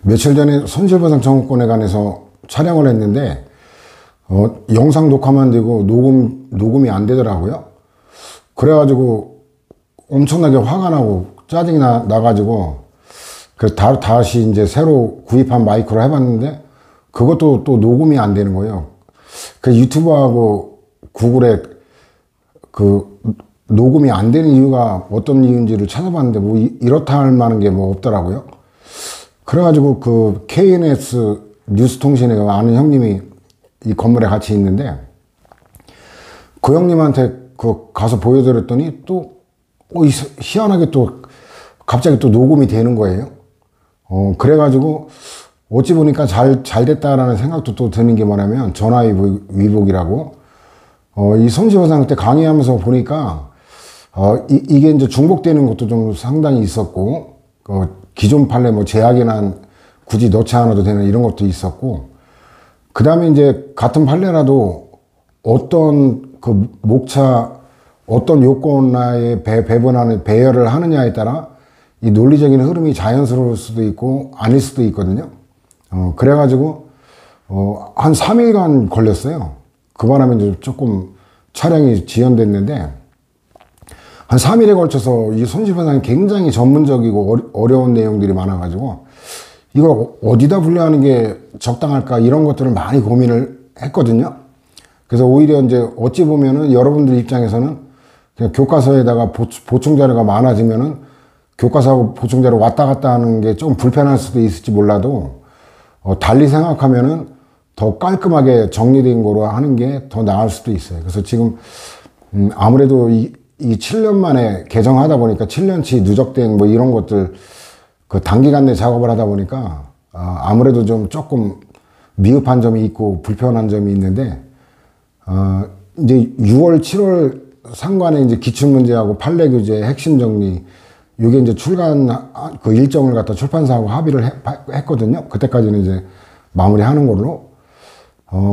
며칠 전에 손실보상 청구권에 관해서 촬영을 했는데 영상 녹화만 되고 녹음이 안 되더라고요. 그래가지고 엄청나게 화가 나고 짜증이 나가지고 다시 이제 새로 구입한 마이크로 해봤는데 그것도 또 녹음이 안 되는 거예요. 그 유튜브하고 구글에 그 녹음이 안 되는 이유가 어떤 이유인지를 찾아봤는데 뭐 이렇다 할 만한 게 뭐 없더라고요. 그래가지고 그 KNS 뉴스통신에 아는 형님이 이 건물에 같이 있는데 그 형님한테 그 가서 보여드렸더니 또 희한하게 또 갑자기 또 녹음이 되는 거예요. 그래가지고 어찌 보니까 잘 됐다라는 생각도 또 드는 게 뭐냐면 전화위복이라고 이 손실보상 때 강의하면서 보니까 이게 이제 중복되는 것도 좀 상당히 있었고 기존 판례 뭐 제약이나 굳이 넣지 않아도 되는 이런 것도 있었고 그 다음에 이제 같은 판례라도 어떤 그 목차 어떤 요건하에 배분하는 배열을 하느냐에 따라 이 논리적인 흐름이 자연스러울 수도 있고 아닐 수도 있거든요. 그래가지고 한 3일간 걸렸어요. 그 바람에 이제 조금 촬영이 지연됐는데 한 3일에 걸쳐서 이 손실보상이 굉장히 전문적이고 어려운 내용들이 많아가지고 이걸 어디다 분류하는 게 적당할까 이런 것들을 많이 고민을 했거든요. 그래서 오히려 이제 어찌 보면은 여러분들 입장에서는 그냥 교과서에다가 보충 자료가 많아지면은 교과서하고 보충 자료 왔다 갔다 하는 게 좀 불편할 수도 있을지 몰라도 달리 생각하면은 더 깔끔하게 정리된 거로 하는 게 더 나을 수도 있어요. 그래서 지금 아무래도 이 7년 만에 개정하다 보니까 7년치 누적된 뭐 이런 것들 그 단기간 내 작업을 하다 보니까 아무래도 좀 조금 미흡한 점이 있고 불편한 점이 있는데 이제 6월 7월 상관의 이제 기출문제하고 판례 규제 핵심 정리 이게 이제 그 일정을 갖다 출판사하고 합의를 했거든요. 그때까지는 이제 마무리하는 걸로.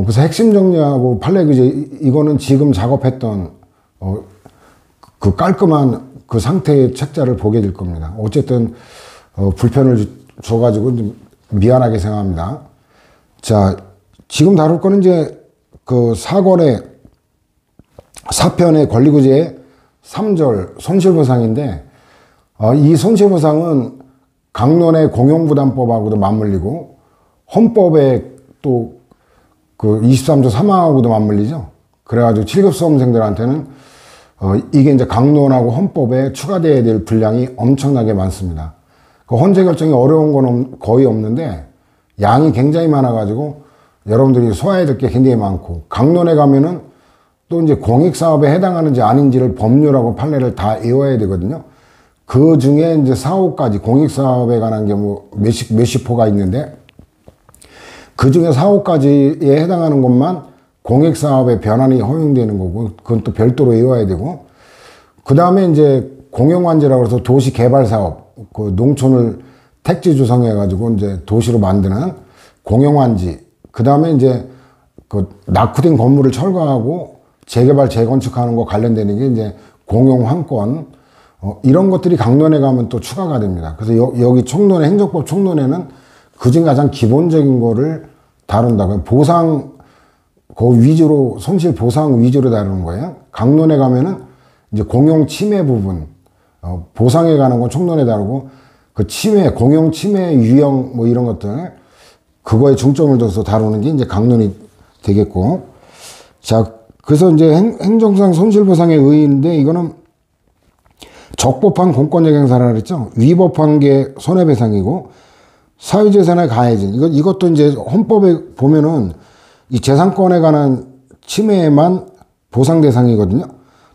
그래서 핵심 정리하고 판례 규제 이거는 지금 작업했던 그 깔끔한 그 상태의 책자를 보게 될 겁니다. 어쨌든 불편을 줘가지고 좀 미안하게 생각합니다. 자, 지금 다룰 거는 이제 그 4편의 권리구제의 3절 손실보상인데 이 손실보상은 강론의 공용부담법하고도 맞물리고 헌법에 또 그 23조 3항하고도 맞물리죠. 그래가지고 7급 수험생들한테는 이게 이제 강론하고 헌법에 추가되어야 될 분량이 엄청나게 많습니다. 그 헌재 결정이 어려운 건 거의 없는데 양이 굉장히 많아가지고 여러분들이 소화해야 될 게 굉장히 많고 강론에 가면은 또 이제 공익사업에 해당하는지 아닌지를 법률하고 판례를 다 외워야 되거든요. 그 중에 이제 4호까지 공익사업에 관한 게 뭐 몇십 호가 있는데 그 중에 4호까지에 해당하는 것만 공익사업의 변환이 허용되는 거고 그건 또 별도로 외워야 되고 그 다음에 이제 공용환지라고 해서 도시개발사업 그 농촌을 택지 조성해 가지고 이제 도시로 만드는 공용환지 그 다음에 이제 그 낙후된 건물을 철거하고 재개발 재건축하는 거 관련되는 게 이제 공용환권 이런 것들이 강론에 가면 또 추가가 됩니다. 그래서 여기 총론의 행정법 총론에는 그중 가장 기본적인 거를 다룬다. 보상 그 위주로 손실 보상 위주로 다루는 거예요. 강론에 가면은 이제 공용 침해 부분 보상에 관한 건 총론에 다루고 그 침해 공용 침해 유형 뭐 이런 것들 그거에 중점을 둬서 다루는 게 이제 강론이 되겠고 자 그래서 이제 행정상 손실보상의 의의인데 이거는 적법한 공권력 행사라 그랬죠. 위법한 게 손해배상이고 사유재산의 가해진 이것도 이제 헌법에 보면은 이 재산권에 관한 침해만 보상 대상이거든요.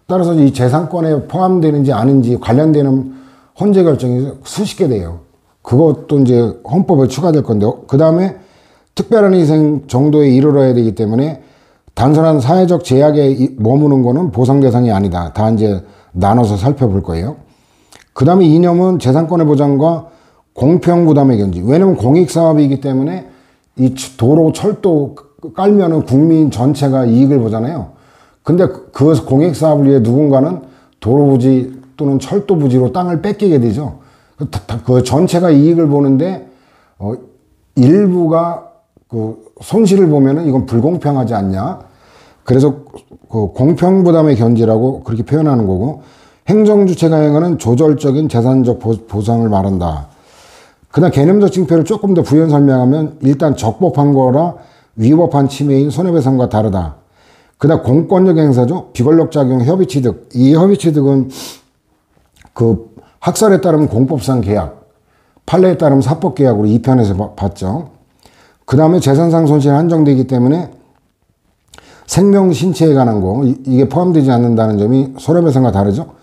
따라서 이 재산권에 포함되는지 아닌지 관련되는 헌재 결정이 수십 개 돼요. 그것도 이제 헌법에 추가될 건데 그 다음에 특별한 희생 정도에 이르러야 되기 때문에 단순한 사회적 제약에 머무는 거는 보상 대상이 아니다. 다 이제 나눠서 살펴볼 거예요. 그 다음에 이념은 재산권의 보장과 공평 부담의 견지. 왜냐면 공익사업이기 때문에 이 도로, 철도 깔면은 국민 전체가 이익을 보잖아요. 근데 그 공익사업을 위해 누군가는 도로 부지 또는 철도 부지로 땅을 뺏기게 되죠. 그 전체가 이익을 보는데 일부가 그 손실을 보면은 이건 불공평하지 않냐. 그래서 그 공평부담의 견지라고 그렇게 표현하는 거고, 행정주체가 행하는 조절적인 재산적 보상을 말한다. 그다음 개념적 징표를 조금 더 부연 설명하면 일단 적법한 거라 위법한 침해인 손해배상과 다르다. 그다음 공권력 행사죠. 비권력 작용 협의취득. 이 협의취득은 그 학설에 따르면 공법상 계약, 판례에 따르면 사법계약으로 2편에서 봤죠. 그 다음에 재산상 손실이 한정되기 때문에 생명, 신체에 관한 거 이게 포함되지 않는다는 점이 손해배상과 다르죠.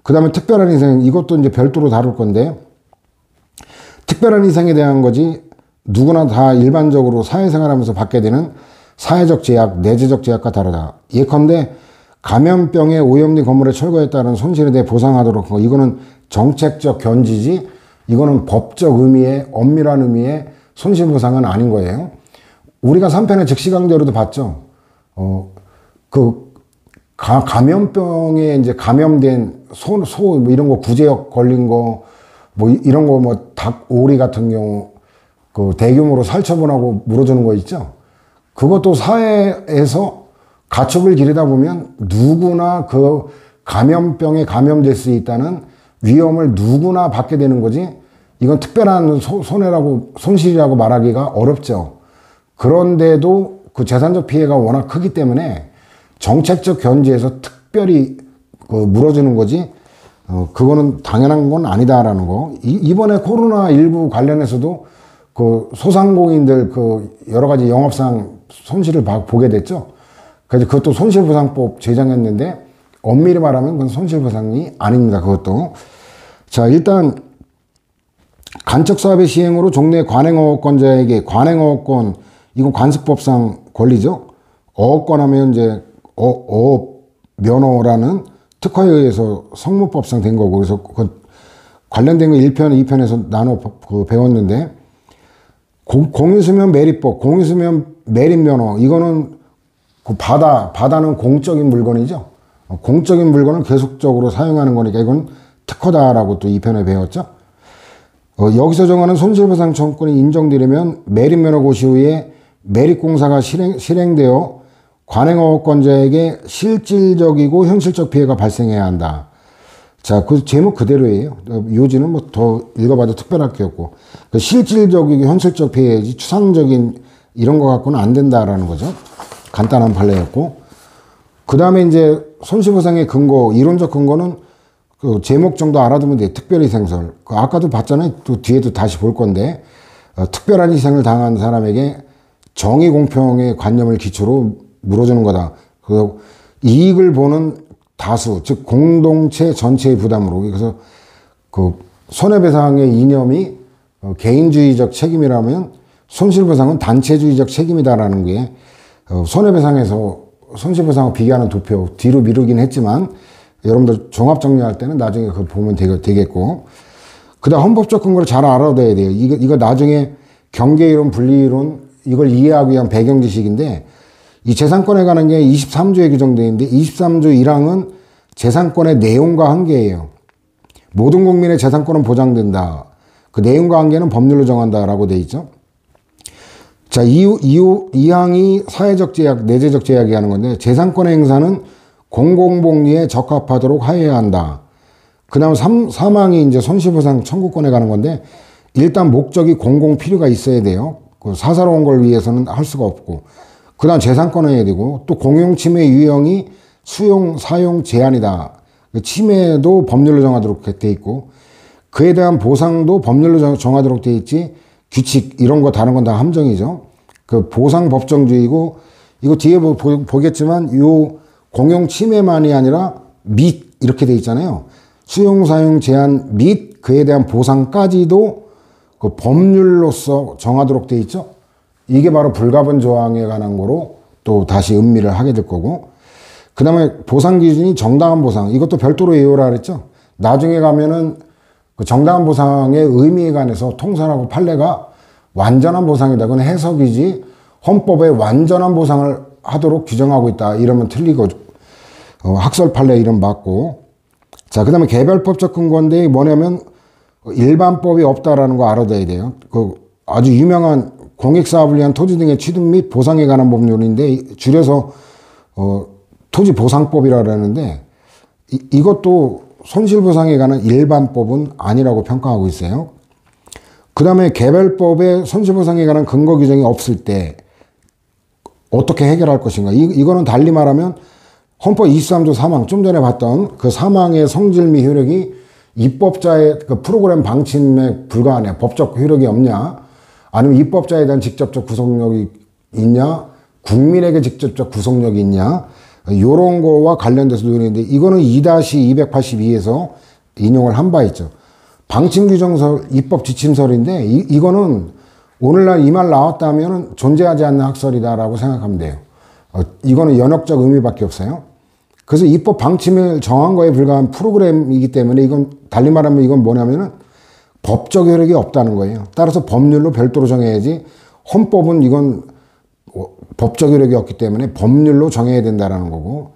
그 다음에 특별한 희생, 이것도 이제 별도로 다룰 건데, 특별한 희생에 대한 거지 누구나 다 일반적으로 사회생활하면서 받게 되는 사회적 제약, 내재적 제약과 다르다. 예컨대 감염병에 오염된 건물의 철거에 따른 손실에 대해 보상하도록 하고, 이거는 정책적 견지지 이거는 법적 의미의 엄밀한 의미의 손실보상은 아닌 거예요. 우리가 3편의 즉시강제로도 봤죠. 감염병에 이제 감염된 소 뭐 이런 거 구제역 걸린 거 뭐 이런 거 뭐 닭, 오리 같은 경우 그 대규모로 살처분하고 물어주는 거 있죠. 그것도 사회에서 가축을 기르다 보면 누구나 그 감염병에 감염될 수 있다는 위험을 누구나 받게 되는 거지, 이건 특별한 손실이라고 말하기가 어렵죠. 그런데도 그 재산적 피해가 워낙 크기 때문에 정책적 견지에서 특별히 그 물어주는 거지, 그거는 당연한 건 아니다라는 거. 이번에 코로나19 관련해서도 그 소상공인들 그 여러 가지 영업상 손실을 보게 됐죠. 그래서 그것도 손실보상법 제정했는데 엄밀히 말하면 그건 손실보상이 아닙니다. 그것도. 자, 일단 간척사업의 시행으로 종래 관행어업권자에게 관행어업권, 이건 관습법상 권리죠. 어업권 하면 이제 어업 면허라는 특허에 의해서 성무법상 된 거고, 그래서 그 관련된 거 1편, 2편에서 나눠 배웠는데, 공유수면 매립법, 공유수면 매립면허, 이거는 그 바다는 공적인 물건이죠. 공적인 물건을 계속적으로 사용하는 거니까 이건 특허다라고 또 2편에 배웠죠. 여기서 정하는 손실보상 청구권이 인정되려면 매립면허 고시 후에 매립공사가 실행되어 관행어업권자에게 실질적이고 현실적 피해가 발생해야 한다. 자, 그 제목 그대로예요. 요지는 뭐 더 읽어봐도 특별할 게 없고, 그 실질적이고 현실적 피해지 추상적인 이런 거 갖고는 안 된다라는 거죠. 간단한 판례였고, 그 다음에 이제 손실보상의 근거, 이론적 근거는 그 제목 정도 알아두면 돼요. 특별희생설. 아까도 봤잖아요. 또 뒤에도 다시 볼 건데, 특별한 희생을 당한 사람에게 정의 공평의 관념을 기초로 물어주는 거다. 그 이익을 보는 다수, 즉 공동체 전체의 부담으로. 그래서 그 손해배상의 이념이 개인주의적 책임이라면 손실보상은 단체주의적 책임이다라는 게 손해배상에서 손실보상을 비교하는 도표 뒤로 미루긴 했지만, 여러분들 종합 정리할 때는 나중에 그거 보면 되겠고, 그 다음 헌법적 근거를 잘 알아둬야 돼요. 이거 나중에 경계이론, 분리이론 이걸 이해하기 위한 배경 지식인데, 이 재산권에 관한 게 23조에 규정되어 있는데 23조 1항은 재산권의 내용과 한계예요. 모든 국민의 재산권은 보장된다. 그 내용과 한계는 법률로 정한다라고 되어 있죠. 자, 2항이 사회적 제약, 내재적 제약이 하는 건데, 재산권의 행사는 공공복리에 적합하도록 하여야 한다. 그 다음 3항이 이제 손실보상 청구권에 관한 건데, 일단 목적이 공공 필요가 있어야 돼요. 그 사사로운 걸 위해서는 할 수가 없고, 그 다음 재산권을 해야 되고, 또 공용침해 유형이 수용, 사용 제한이다. 침해도 법률로 정하도록 돼 있고, 그에 대한 보상도 법률로 정하도록 돼 있지, 규칙 이런 거 다른 건 다 함정이죠. 그 보상 법정주의고, 이거 뒤에 보겠지만 요 공용 침해만이 아니라 및 이렇게 돼 있잖아요. 수용, 사용 제한 및 그에 대한 보상까지도 그 법률로서 정하도록 돼 있죠. 이게 바로 불가분 조항에 관한 거로 또 다시 음미를 하게 될 거고, 그 다음에 보상 기준이 정당한 보상, 이것도 별도로 외우라 그랬죠. 나중에 가면은 그 정당한 보상의 의미에 관해서 통설하고 판례가 완전한 보상이다. 그건 해석이지 헌법에 완전한 보상을 하도록 규정하고 있다. 이러면 틀리고, 학설 판례 이름 맞고. 자, 그 다음에 개별법적 근거인데 뭐냐면 일반법이 없다라는 거 알아둬야 돼요. 그 아주 유명한 공익사업을 위한 토지 등의 취득 및 보상에 관한 법률인데 줄여서 토지보상법이라고 하는데 이것도 손실보상에 관한 일반법은 아니라고 평가하고 있어요. 그 다음에 개별법에 손실보상에 관한 근거 규정이 없을 때 어떻게 해결할 것인가. 이거는 달리 말하면 헌법 23조 사망, 좀 전에 봤던 그 사망의 성질 및 효력이 입법자의 그 프로그램 방침에 불과하냐, 법적 효력이 없냐, 아니면 입법자에 대한 직접적 구속력이 있냐, 국민에게 직접적 구속력이 있냐, 요런 거와 관련돼서 논의했는데 이거는 2-282에서 인용을 한 바 있죠. 방침규정설, 입법지침설인데 이거는 오늘날 이 말 나왔다면 존재하지 않는 학설이다라고 생각하면 돼요. 이거는 연역적 의미밖에 없어요. 그래서 입법 방침을 정한 거에 불과한 프로그램이기 때문에 이건 달리 말하면 이건 뭐냐면은 법적 효력이 없다는 거예요. 따라서 법률로 별도로 정해야지 헌법은 이건 법적 효력이 없기 때문에 법률로 정해야 된다라는 거고.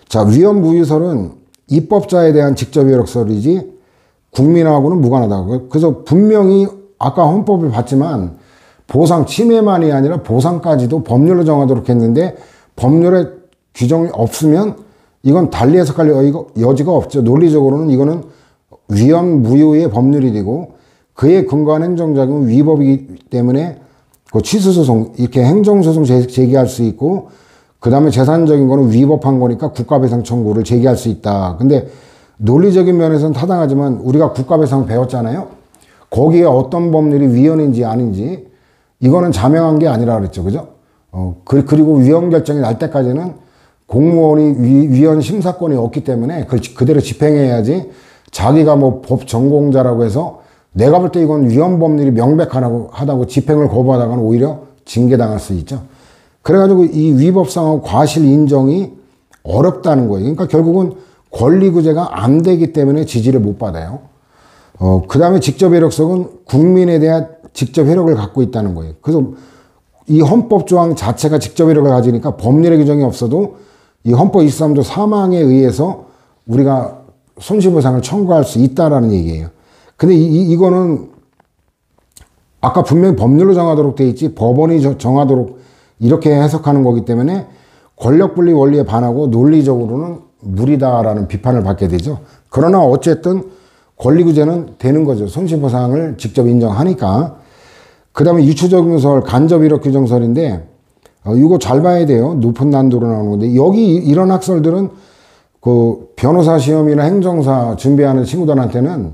자, 위헌무유설은 입법자에 대한 직접 효력설이지 국민하고는 무관하다. 그래서 분명히 아까 헌법을 봤지만 보상 침해만이 아니라 보상까지도 법률로 정하도록 했는데 법률에 규정이 없으면 이건 달리 해석할 여지가 없죠. 논리적으로는 이거는 위헌무유의 법률이 되고 그에 근거한 행정작용은 위법이기 때문에 그 취소소송 이렇게 행정소송 제기할 수 있고 그 다음에 재산적인 거는 위법한 거니까 국가배상 청구를 제기할 수 있다. 근데 논리적인 면에서는 타당하지만 우리가 국가배상 배웠잖아요. 거기에 어떤 법률이 위헌인지 아닌지 이거는 자명한 게 아니라 그랬죠. 그죠? 그리고 위헌 결정이 날 때까지는 공무원이 위헌 심사권이 없기 때문에 그대로 집행해야지 자기가 뭐 법 전공자라고 해서 내가 볼 때 이건 위헌 법률이 명백하다고 집행을 거부하다가는 오히려 징계당할 수 있죠. 그래가지고 이 위법상하고 과실 인정이 어렵다는 거예요. 그러니까 결국은 권리구제가 안 되기 때문에 지지를 못 받아요. 그 다음에 직접 효력성은 국민에 대한 직접 효력을 갖고 있다는 거예요. 그래서 이 헌법 조항 자체가 직접 효력을 가지니까 법률의 규정이 없어도 이 헌법 23조 사망에 의해서 우리가 손실보상을 청구할 수 있다라는 얘기예요. 근데 이거는 아까 분명히 법률로 정하도록 돼 있지 법원이 정하도록 이렇게 해석하는 거기 때문에 권력분리 원리에 반하고 논리적으로는 무리다라는 비판을 받게 되죠. 그러나 어쨌든 권리구제는 되는 거죠. 손실보상을 직접 인정하니까. 그 다음에 유추적용설, 간접이력 규정설인데 이거 잘 봐야 돼요. 높은 난도로 나오는 건데 여기 이런 학설들은 그 변호사 시험이나 행정사 준비하는 친구들한테는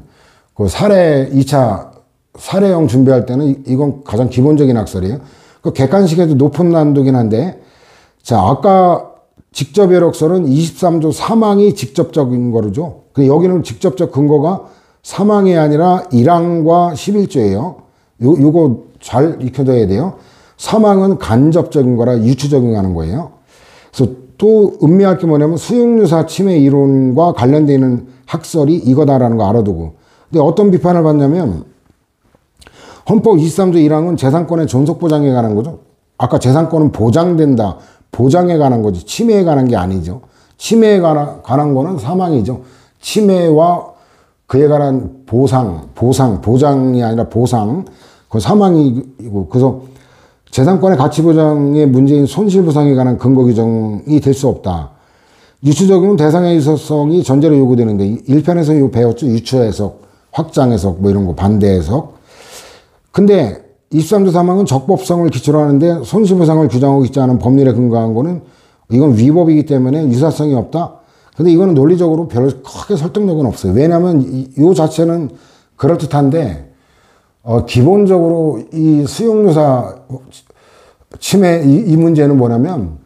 그 2차 사례형 준비할 때는 이건 가장 기본적인 학설이에요. 그 객관식에도 높은 난도긴 한데 자, 아까 직접 효력설은 23조 사망이 직접적인 거죠. 근데 여기는 직접적 근거가 사망이 아니라 1항과 11조예요. 요거 잘 익혀둬야 돼요. 사망은 간접적인 거라 유추적인 하는 거예요. 그래서 또 음미할 게 뭐냐면 수용유사 침해 이론과 관련되어 있는 학설이 이거다라는 거 알아두고. 근데 어떤 비판을 받냐면 헌법 23조 1항은 재산권의 존속보장에 관한 거죠. 아까 재산권은 보장된다. 보장에 관한 거지 침해에 관한 게 아니죠. 침해에 관한 거는 사망이죠. 침해와 그에 관한 보장이 아니라 보상, 그 사망이고, 그래서 재산권의 가치 보장의 문제인 손실보상에 관한 근거 규정이 될 수 없다. 유추적용은 대상의 유서성이 전제로 요구되는데 1편에서 이거 배웠죠. 유추 해석, 확장 해석, 뭐 이런 거 반대 해석. 근데 23조 사망은 적법성을 기초로 하는데 손실보상을 규정하고 있지 않은 법률에 근거한 거는 이건 위법이기 때문에 유사성이 없다. 근데 이거는 논리적으로 별로 크게 설득력은 없어요. 왜냐하면 이 자체는 그럴듯한데 기본적으로 이 수용유사 침해 이 문제는 뭐냐면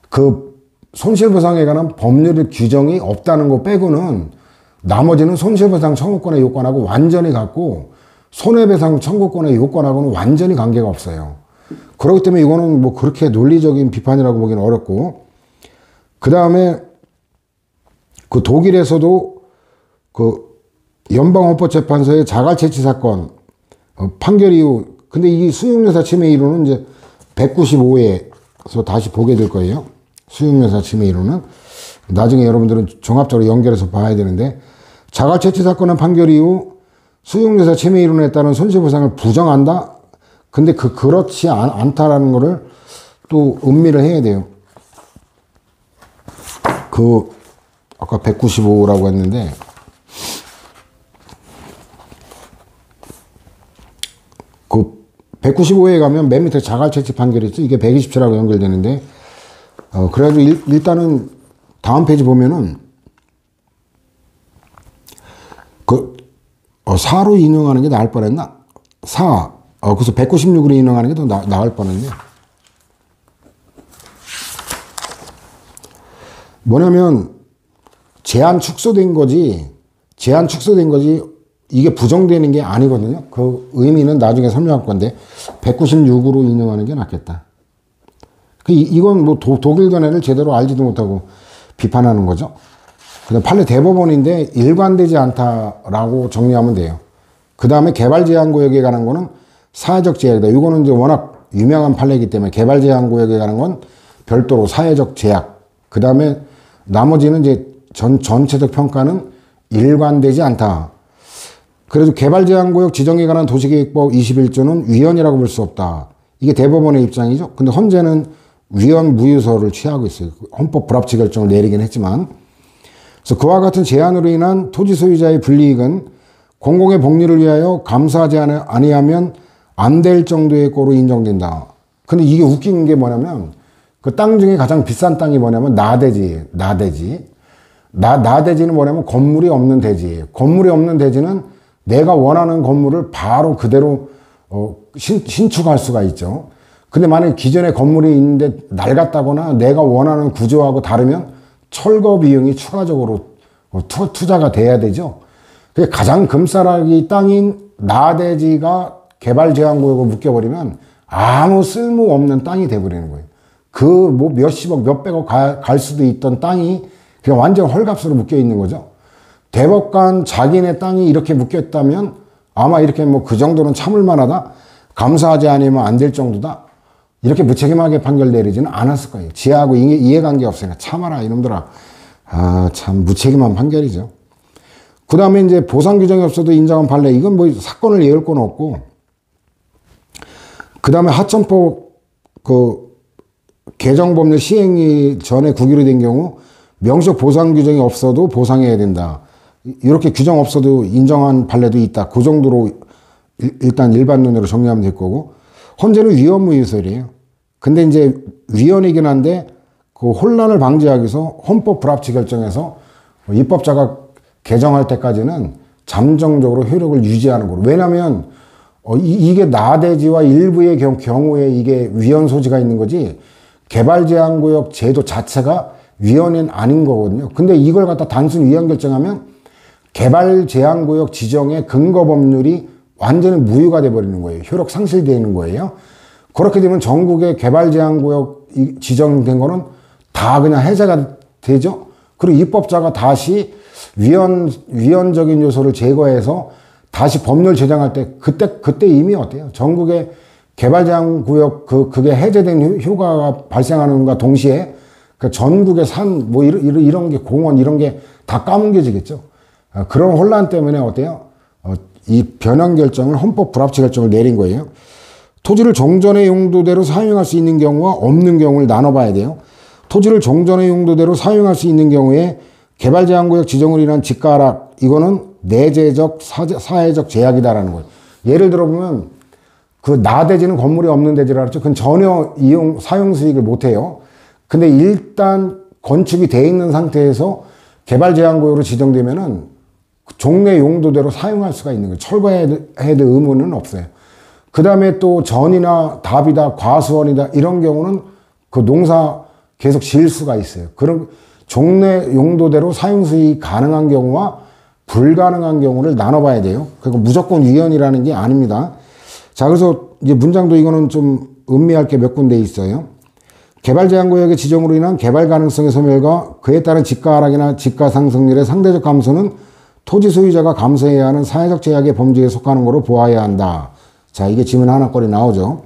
그 손실보상에 관한 법률의 규정이 없다는 거 빼고는 나머지는 손실보상 청구권의 요건하고 완전히 같고 손해배상 청구권의 요건하고는 완전히 관계가 없어요. 그렇기 때문에 이거는 뭐 그렇게 논리적인 비판이라고 보기는 어렵고, 그 다음에 그 독일에서도 그 연방헌법재판소의 자갈채취 사건 판결 이후, 근데 이 수용유사 침해 이론은 이제 195회에서 다시 보게 될 거예요. 수용유사 침해 이론은 나중에 여러분들은 종합적으로 연결해서 봐야 되는데, 자갈채취 사건의 판결 이후 수용료사 침해 이론에 따른 손실보상을 부정한다? 근데 그렇지 않다라는 거를 또 음미를 해야 돼요. 아까 195라고 했는데, 그 195에 가면 맨 밑에 자갈채취 판결이 있죠. 이게 127하고 연결되는데, 그래가지고 일단은 다음 페이지 보면은, 4로 인용하는 게 나을 뻔했나? 4. 그래서 196으로 인용하는 게 더 나을 뻔했네. 뭐냐면, 제한 축소된 거지, 이게 부정되는 게 아니거든요. 그 의미는 나중에 설명할 건데, 196으로 인용하는 게 낫겠다. 이건 뭐 독일 견해를 제대로 알지도 못하고 비판하는 거죠. 그다음 판례 대법원인데 일관되지 않다라고 정리하면 돼요. 그 다음에 개발제한구역에 관한 거는 사회적 제약이다. 이거는 이제 워낙 유명한 판례이기 때문에 개발제한구역에 관한 건 별도로 사회적 제약. 그 다음에 나머지는 이제 전체적 평가는 일관되지 않다. 그래도 개발제한구역 지정에 관한 도시계획법 21조는 위헌이라고 볼 수 없다. 이게 대법원의 입장이죠. 근데 헌재는 위헌 무효서를 취하고 있어요. 헌법 불합치 결정을 내리긴 했지만. 그래서 그와 같은 제한으로 인한 토지 소유자의 불이익은 공공의 복리를 위하여 감수하지 아니하면 안 될 정도의 거로 인정된다. 근데 이게 웃긴 게 뭐냐면 그 땅 중에 가장 비싼 땅이 뭐냐면 나대지는 뭐냐면 건물이 없는 대지예요. 건물이 없는 대지는 내가 원하는 건물을 바로 그대로 신축할 수가 있죠. 근데 만약에 기존에 건물이 있는데 낡았다거나 내가 원하는 구조하고 다르면 철거 비용이 추가적으로 투자가 돼야 되죠. 가장 금싸라기 땅인 나대지가 개발제한구역으로 묶여버리면 아무 쓸모없는 땅이 돼버리는 거예요. 뭐 몇십억, 몇백억 갈 수도 있던 땅이 그냥 완전 헐값으로 묶여 있는 거죠. 대법관 자기네 땅이 이렇게 묶였다면 아마 이렇게 뭐 그 정도는 참을 만하다. 감사하지 않으면 안 될 정도다. 이렇게 무책임하게 판결 내리지는 않았을 거예요. 지하하고 이해관계 없으니까 참아라 이놈들아. 참 무책임한 판결이죠. 그 다음에 이제 보상 규정이 없어도 인정한 판례. 이건 뭐 사건을 예울 건 없고. 그 다음에 하천법 개정법률 시행이 전에 국유로 된 경우 명시적 보상 규정이 없어도 보상해야 된다. 이렇게 규정 없어도 인정한 판례도 있다. 그 정도로 일단 일반론으로 정리하면 될 거고. 헌재는 위헌 무효설이에요. 근데 이제 위헌이긴 한데 그 혼란을 방지하기 위해서 헌법 불합치 결정에서 입법자가 개정할 때까지는 잠정적으로 효력을 유지하는 거로. 왜냐하면 이게 나대지와 일부의 경우에 이게 위헌 소지가 있는 거지 개발제한구역 제도 자체가 위헌은 아닌 거거든요. 근데 이걸 갖다 단순 위헌 결정하면 개발제한구역 지정의 근거 법률이 완전히 무효가 돼버리는 거예요. 효력 상실되는 거예요. 그렇게 되면 전국의 개발제한구역 지정된 거는 다 그냥 해제가 되죠. 그리고 입법자가 다시 위헌적인 요소를 제거해서 다시 법률 제정할 때 그때 이미 어때요? 전국의 개발제한구역 그게 해제된 효과가 발생하는 것과 동시에 그 전국의 산 뭐 이런 게 공원 이런 게 다 까뭉개지겠죠. 그런 혼란 때문에 어때요? 이 변형 결정을 헌법 불합치 결정을 내린 거예요. 토지를 종전의 용도대로 사용할 수 있는 경우와 없는 경우를 나눠봐야 돼요. 토지를 종전의 용도대로 사용할 수 있는 경우에 개발제한구역 지정으로 인한 집가 하락, 이거는 내재적 사회적 제약이다라는 거예요. 예를 들어보면 그 나대지는 건물이 없는 대지라 그랬죠. 그건 전혀 사용 수익을 못 해요. 근데 일단 건축이 돼 있는 상태에서 개발제한구역으로 지정되면은 종래 용도대로 사용할 수가 있는 거예요. 철거해야 될 의무는 없어요. 그 다음에 또 전이나 답이다, 과수원이다 이런 경우는 그 농사 계속 지을 수가 있어요. 그런 종래 용도대로 사용 수익이 가능한 경우와 불가능한 경우를 나눠봐야 돼요. 그리고 무조건 위헌이라는 게 아닙니다. 자, 그래서 이제 문장도 이거는 좀 음미할 게 몇 군데 있어요. 개발제한구역의 지정으로 인한 개발 가능성의 소멸과 그에 따른 집가 하락이나 집가 상승률의 상대적 감소는 토지 소유자가 감수해야 하는 사회적 제약의 범죄에 속하는 거로 보아야 한다. 자, 이게 지문 하나거리 나오죠.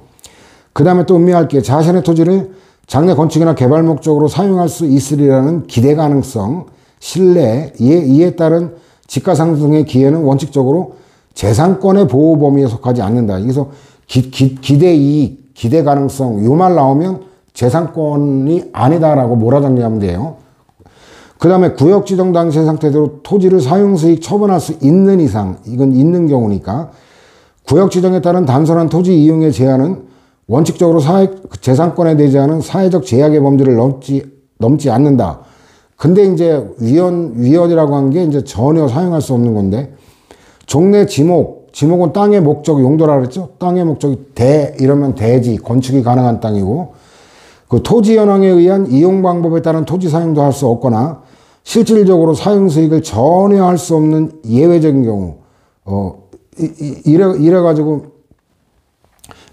그 다음에 또 음미할 게 자신의 토지를 장래 건축이나 개발 목적으로 사용할 수 있으리라는 기대 가능성, 신뢰, 이에 따른 집가 상승의 기회는 원칙적으로 재산권의 보호 범위에 속하지 않는다. 여기서 기대 이익, 기대 가능성 요 말 나오면 재산권이 아니다라고 몰아정리하면 돼요. 그 다음에 구역 지정 당시의 상태대로 토지를 사용수익 처분할 수 있는 이상, 이건 있는 경우니까 구역 지정에 따른 단순한 토지 이용의 제한은 원칙적으로 재산권에 대지하는 사회적 제약의 범주를 넘지 않는다. 근데 이제 위헌이라고 한 게 이제 전혀 사용할 수 없는 건데, 종래 지목은 땅의 목적 용도라 그랬죠? 땅의 목적이 이러면 대지, 건축이 가능한 땅이고, 그 토지 현황에 의한 이용 방법에 따른 토지 사용도 할 수 없거나, 실질적으로 사용 수익을 전혀 할 수 없는 예외적인 경우, 이래가지고,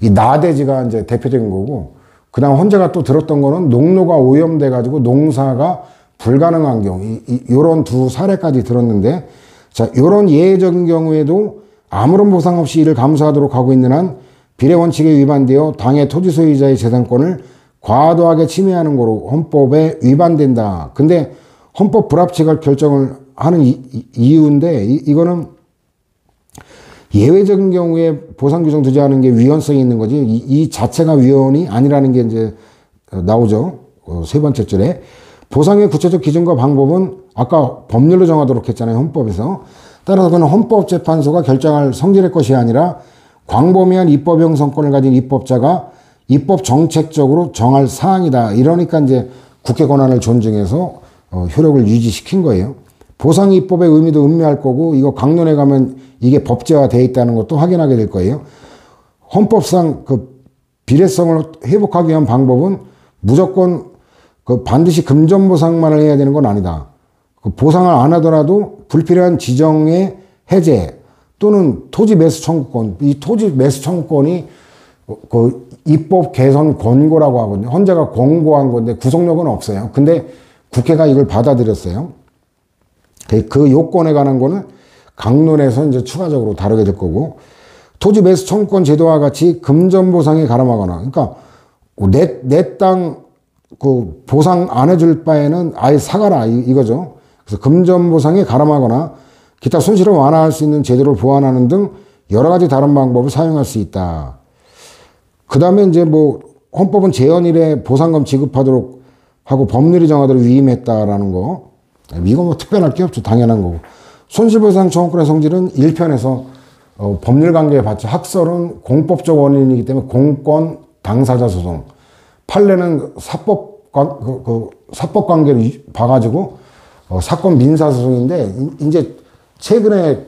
이 나대지가 이제 대표적인 거고, 그 다음 헌재가 또 들었던 거는 농로가 오염돼가지고 농사가 불가능한 경우, 요런 두 사례까지 들었는데, 자, 요런 예외적인 경우에도 아무런 보상 없이 이를 감수하도록 하고 있는 한 비례 원칙에 위반되어 당의 토지 소유자의 재산권을 과도하게 침해하는 거로 헌법에 위반된다. 근데 헌법 불합치가 결정을 하는 이유인데, 이거는 예외적인 경우에 보상 규정 두지 않은 게 위헌성이 있는 거지, 이 자체가 위헌이 아니라는 게 이제 나오죠. 세 번째 줄에. 보상의 구체적 기준과 방법은 아까 법률로 정하도록 했잖아요. 헌법에서. 따라서 그는 헌법재판소가 결정할 성질의 것이 아니라 광범위한 입법 형성권을 가진 입법자가 입법 정책적으로 정할 사항이다. 이러니까 이제 국회 권한을 존중해서 효력을 유지시킨 거예요. 보상 입법의 의미도 음미할 거고, 이거 강론에 가면 이게 법제화되어 있다는 것도 확인하게 될 거예요. 헌법상 그 비례성을 회복하기 위한 방법은 무조건 반드시 금전보상만을 해야 되는 건 아니다. 그 보상을 안 하더라도 불필요한 지정의 해제 또는 토지 매수 청구권, 이 토지 매수 청구권이 그 입법 개선 권고라고 하거든요. 헌재가 권고한 건데 구속력은 없어요. 근데 국회가 이걸 받아들였어요. 그 요건에 관한 거는 강론에서 이제 추가적으로 다루게 될 거고, 토지 매수 청구권 제도와 같이 금전보상에 가름하거나, 그러니까 내 땅 그 보상 안 해줄 바에는 아예 사가라 이거죠. 그래서 금전보상에 가름하거나 기타 손실을 완화할 수 있는 제도를 보완하는 등 여러 가지 다른 방법을 사용할 수 있다. 그 다음에 이제 뭐 헌법은 재헌일에 보상금 지급하도록 하고 법률이 정하도록 위임했다라는 거. 이거 뭐 특별할 게 없죠. 당연한 거고. 손실보상 청구권의 성질은 1편에서 법률 관계에 받쳐 학설은 공법적 원인이기 때문에 공권 당사자 소송. 판례는 사법 관계를 봐가지고 사건 민사소송인데, 이제 최근에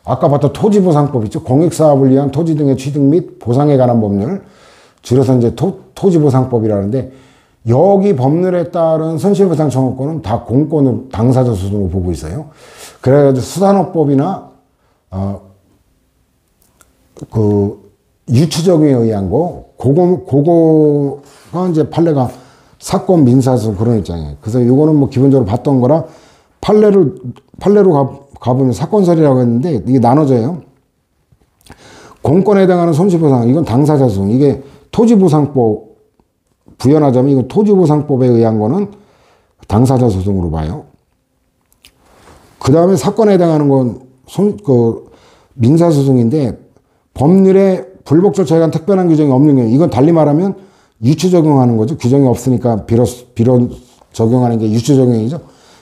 아까 봤던 토지보상법 있죠. 공익사업을 위한 토지 등의 취득 및 보상에 관한 법률, 줄여서 이제 토지보상법이라는데, 여기 법률에 따른 손실보상 청구권은 다 공권으로 당사자 소송으로 보고 있어요. 그래가지고 수산업법이나 그 유추적에 의한 그거가 이제 판례가 사건 민사소송 그런 입장이에요. 그래서 이거는 뭐 기본적으로 봤던 거라, 판례로 가보면 사건설이라고 했는데 이게 나눠져요. 공권에 해당하는 손실보상, 이건 당사자 소송. 이게 토지보상법 부연하자면 이건 토지보상법에 의한 거는 당사자 소송으로 봐요. 그 다음에 사건에 해당하는 건 민사소송인데, 법률에 불복 절차에 관한 특별한 규정이 없는 경우, 이건 달리 말하면 유추 적용하는 거죠. 규정이 없으니까 비로 적용하는 게 유추 적용이죠.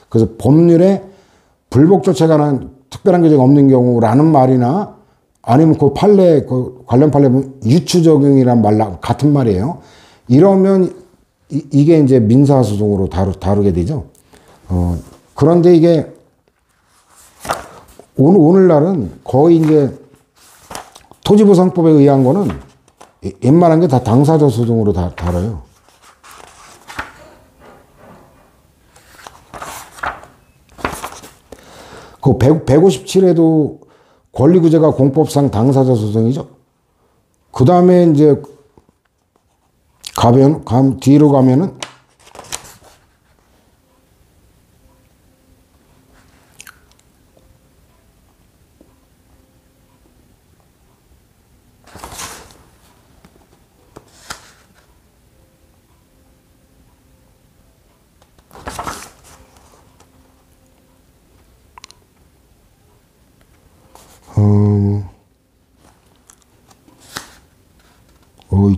그래서 법률에 불복 절차에 관한 특별한 규정이 없는 경우라는 말이나, 아니면 그 판례, 관련 판례 유추 적용이란 말랑 같은 말이에요. 이러면 이게 이제 민사소송으로 다루게 되죠. 그런데 이게 오늘날은 거의 이제 토지보상법에 의한 거는 웬만한 게 다 당사자 소송으로 다뤄요. 그 157에도 권리구제가 공법상 당사자 소송이죠. 그 다음에 이제 뒤로 가면은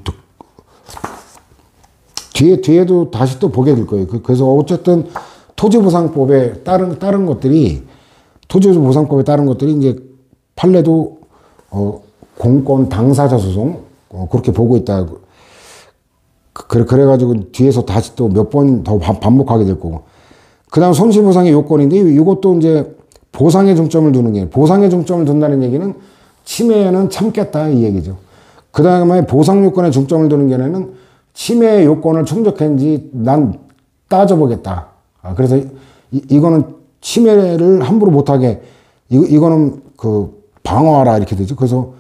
또 뒤에도 다시 또 보게 될 거예요. 그래서 어쨌든 토지보상법에 따른 것들이, 토지보상법에 따른 것들이 이제 판례도, 공권 당사자 소송, 그렇게 보고 있다. 그래가지고 뒤에서 다시 또 몇 번 더 반복하게 될 거고. 그 다음 손실보상의 요건인데, 이것도 이제 보상에 중점을 두는 게, 보상에 중점을 둔다는 얘기는 침해는 참겠다, 이 얘기죠. 그 다음에 보상 요건에 중점을 두는 게는 침해 요건을 충족했는지 난 따져보겠다. 그래서 이거는 침해를 함부로 못하게, 이거는 방어하라, 이렇게 되죠. 그래서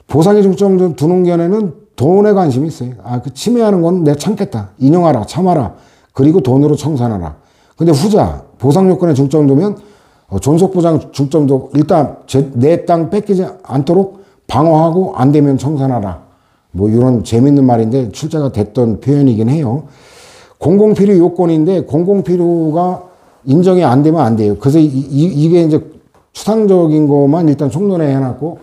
보상에 중점을 두는 견해는 돈에 관심이 있어요. 그 침해하는 건 내가 참겠다. 인용하라, 참아라. 그리고 돈으로 청산하라. 근데 후자, 보상 요건에 중점을 두면, 존속보장 중점도 일단 내 땅 뺏기지 않도록 방어하고 안 되면 청산하라. 뭐 이런 재밌는 말인데 출제가 됐던 표현이긴 해요. 공공필요 요건인데 공공필요가 인정이 안 되면 안 돼요. 그래서 이게 이제 추상적인 것만 일단 총론에 해놨고,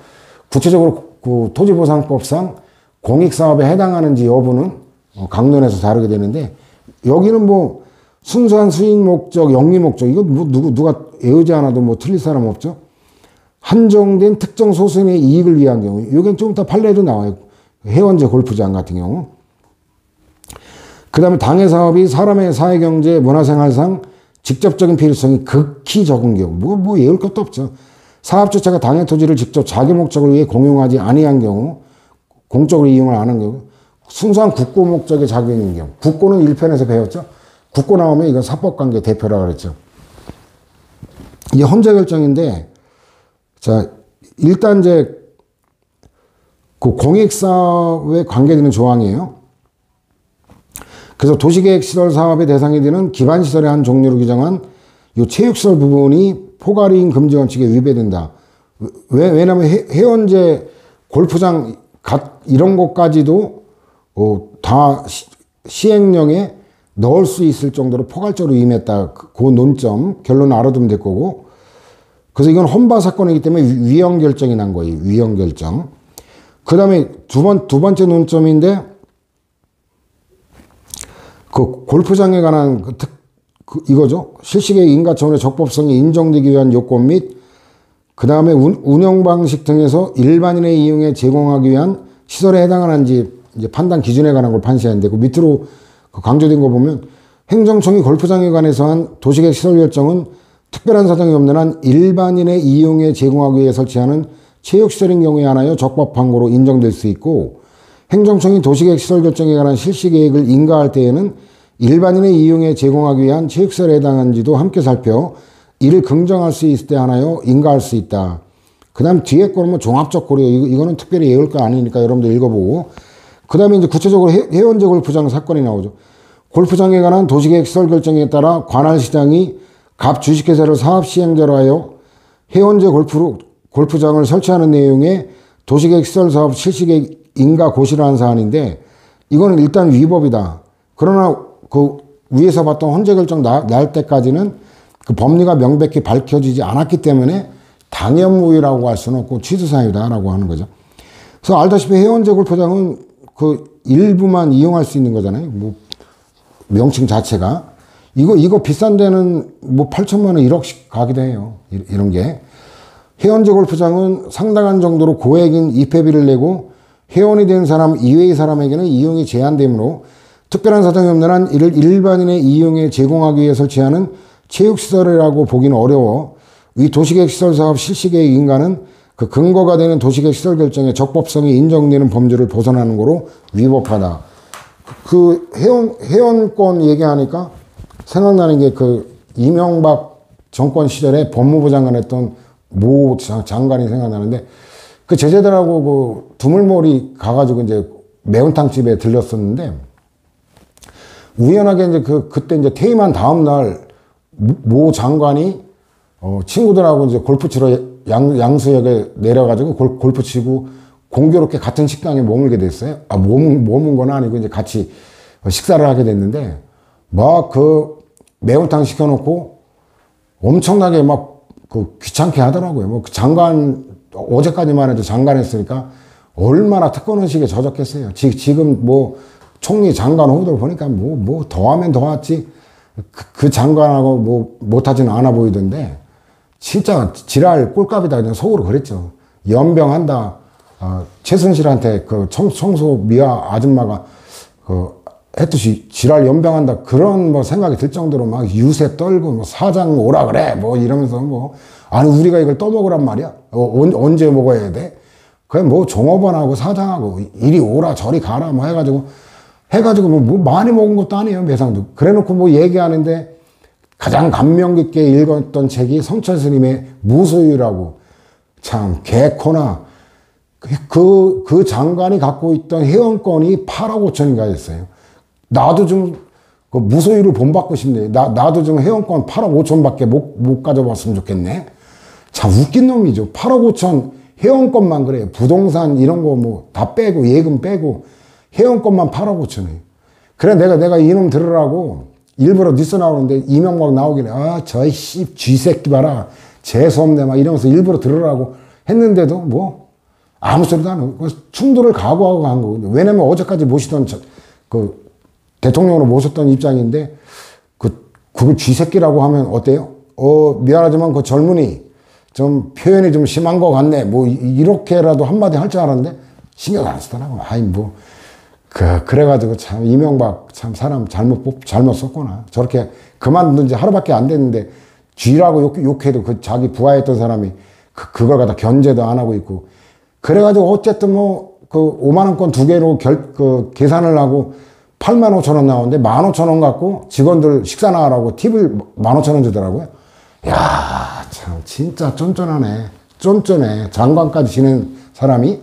구체적으로 그 토지보상법상 공익사업에 해당하는지 여부는 강론에서 다루게 되는데, 여기는 뭐 순수한 수익 목적, 영리 목적, 이거 뭐 누가 애우지 않아도 뭐 틀릴 사람 없죠. 한정된 특정 소수인의 이익을 위한 경우, 이건 좀 이따 판례도 나와요. 해원제 골프장 같은 경우. 그 다음에 당해 사업이 사람의 사회경제, 문화생활상 직접적인 필요성이 극히 적은 경우, 뭐 외울 것도 없죠. 사업 주체가 당해 토지를 직접 자기 목적을 위해 공용하지 아니한 경우, 공적으로 이용을 안 한 경우, 순수한 국고 목적의 작용인 경우. 국고는 1편에서 배웠죠. 국고 나오면 이건 사법관계 대표라고 그랬죠. 이게 헌재 결정인데, 자, 일단 이제 그 공익사업에 관계되는 조항이에요. 그래서 도시계획시설 사업의 대상이 되는 기반시설의 한 종류로 규정한 이 체육시설 부분이 포괄이익 금지 원칙에 위배된다. 왜냐면 해원제, 골프장, 이런 것까지도 다 시행령에 넣을 수 있을 정도로 포괄적으로 임했다. 그 논점, 결론을 알아두면 될 거고. 그래서 이건 헌바 사건이기 때문에 위헌 결정이 난 거예요. 위헌 결정. 그 다음에 두 번째 논점인데, 그 골프장에 관한 이거죠. 실시계획 인가 차원의 적법성이 인정되기 위한 요건 및, 그 다음에 운영 방식 등에서 일반인의 이용에 제공하기 위한 시설에 해당하는지 이제 판단 기준에 관한 걸 판시하는데, 그 밑으로 강조된 거 보면, 행정청이 골프장에 관해서 한 도시계획 시설 결정은 특별한 사정이 없는 한 일반인의 이용에 제공하기 위해 설치하는 체육시설인 경우에 한하여 적법한 거로 인정될 수 있고, 행정청이 도시계획 시설 결정에 관한 실시계획을 인가할 때에는 일반인의 이용에 제공하기 위한 체육시설에 해당하는지도 함께 살펴 이를 긍정할 수 있을 때 한하여 인가할 수 있다. 그 다음 뒤에 거는 뭐 종합적 고려, 이거는 특별히 외울 거 아니니까 여러분들 읽어보고, 그 다음에 이제 구체적으로 해원제 골프장 사건이 나오죠. 골프장에 관한 도시계획 시설 결정에 따라 관할시장이 갑 주식회사를 사업시행자로 하여 해원제 골프장을 설치하는 내용의 도시계획 시설 사업 실시계획 인가 고시를 한 사안인데, 이거는 일단 위법이다. 그러나 그 위에서 봤던 헌재 결정 날 때까지는 그 법리가 명백히 밝혀지지 않았기 때문에 당연무효라고 할 수는 없고 취소사유다라고 하는 거죠. 그래서 알다시피 해원제 골프장은 그 일부만 이용할 수 있는 거잖아요. 뭐 명칭 자체가. 이거 비싼 데는 뭐 8천만 원, 1억씩 가기도 해요. 이런 게. 해원제 골프장은 상당한 정도로 고액인 입회비를 내고 회원이 된 사람 이외의 사람에게는 이용이 제한되므로 특별한 사정이 없는 한 이를 일반인의 이용에 제공하기 위해 설치하는 체육시설이라고 보기는 어려워 이 도시계획시설 사업 실시계획 인가는 그 근거가 되는 도시계획시설 결정의 적법성이 인정되는 범주를 벗어나는 거로 위법하다. 그 회원권 얘기하니까 생각나는 게 그 이명박 정권 시절에 법무부 장관 했던 모 장관이 생각나는데, 그 제자들하고 그 두물머리 가가지고 이제 매운탕 집에 들렸었는데, 우연하게 이제 그때 이제 퇴임한 다음날 모 장관이 친구들하고 이제 골프 치러 양수역에 내려가지고 골프 치고 공교롭게 같은 식당에 머물게 됐어요. 머문 건 아니고 이제 같이 식사를 하게 됐는데, 막 그 매운탕 시켜놓고 엄청나게 막 그 귀찮게 하더라고요. 뭐 그 장관, 어제까지만 해도 장관 했으니까 얼마나 특권의식에 젖었겠어요. 지금 뭐 총리 장관 후보들 보니까 뭐 더하면 더하지 그 장관하고 뭐 못하지는 않아 보이던데 진짜 지랄 꼴값이다 그냥 속으로 그랬죠. 연병한다. 최순실한테 그 청소 미화 아줌마가 그 했듯이 지랄 연병한다 그런 뭐 생각이 들 정도로 막 유세 떨고 뭐 사장 오라 그래 뭐 이러면서 뭐 아니 우리가 이걸 떠먹으란 말이야. 언제 먹어야 돼? 그냥 뭐 종업원하고 사장하고 이리 오라 저리 가라 뭐 해가지고 뭐 많이 먹은 것도 아니에요 매상도. 그래놓고 뭐 얘기하는데 가장 감명 깊게 읽었던 책이 성철 스님의 무소유라고. 참 개코나 그 장관이 갖고 있던 회원권이 8억 5천인가 였어요. 나도 좀 그 무소유를 본받고 싶네. 나도 좀 회원권 8억 5천밖에 못 가져봤으면 좋겠네. 참 웃긴 놈이죠. 8억 5천 회원권만 그래요. 부동산 이런 거 뭐 다 빼고 예금 빼고 회원권만 8억 5천이에요. 그래 내가 이놈 들으라고 일부러 뉴스 나오는데 이명박 나오길래 저이 씨 쥐새끼 봐라 재수없네 막 이러면서 일부러 들으라고 했는데도 뭐 아무 소리도 안 하고 충돌을 각오하고 간 거거든요. 왜냐면 어제까지 모시던 그 대통령으로 모셨던 입장인데 그걸 쥐새끼라고 하면 어때요? 미안하지만 그 젊은이 좀 표현이 좀 심한 것 같네. 뭐 이렇게라도 한마디 할 줄 알았는데 신경 안 쓰더라고. 아이 뭐 그래가지고 참 이명박 참 사람 잘못 썼구나. 저렇게 그만둔 지 하루밖에 안 됐는데 쥐라고 욕해도 그 자기 부하했던 사람이 그걸 갖다 견제도 안 하고 있고. 그래가지고 어쨌든 뭐 그 5만 원권 2개로 계산을 하고 8만 5천 원 나오는데 15,000원 갖고 직원들 식사 나가라고 팁을 15,000원 주더라고요. 야, 참 진짜 쫀쫀하네. 쫀쫀해. 장관까지 지낸 사람이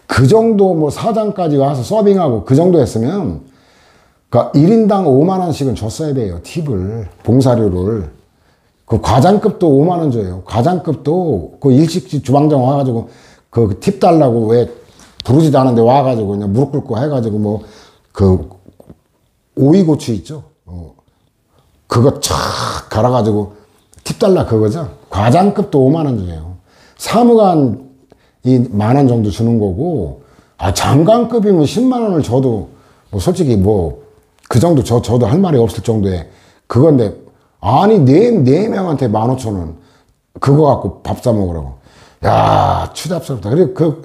그 정도 뭐 사장까지 와서 서빙하고 그 정도 했으면 그러니까 1인당 5만 원씩은 줬어야 돼요. 팁을. 봉사료를. 그 과장급도 5만 원 줘요. 과장급도 그 일식집 주방장 와가지고 그 팁 달라고 왜 부르지도 않은데 와가지고 그냥 무릎 꿇고 해가지고 뭐 그 오이고추 있죠. 그거 착 갈아가지고 팁 달라 그거죠. 과장급도 5만 원 줘요. 사무관이 10,000원 정도 주는 거고 장관급이면 10만 원을 줘도 뭐 솔직히 뭐 그 정도 저도 할 말이 없을 정도의 그건데 아니 네 명한테 15,000원 그거 갖고 밥 사 먹으라고. 야 추잡스럽다. 그리고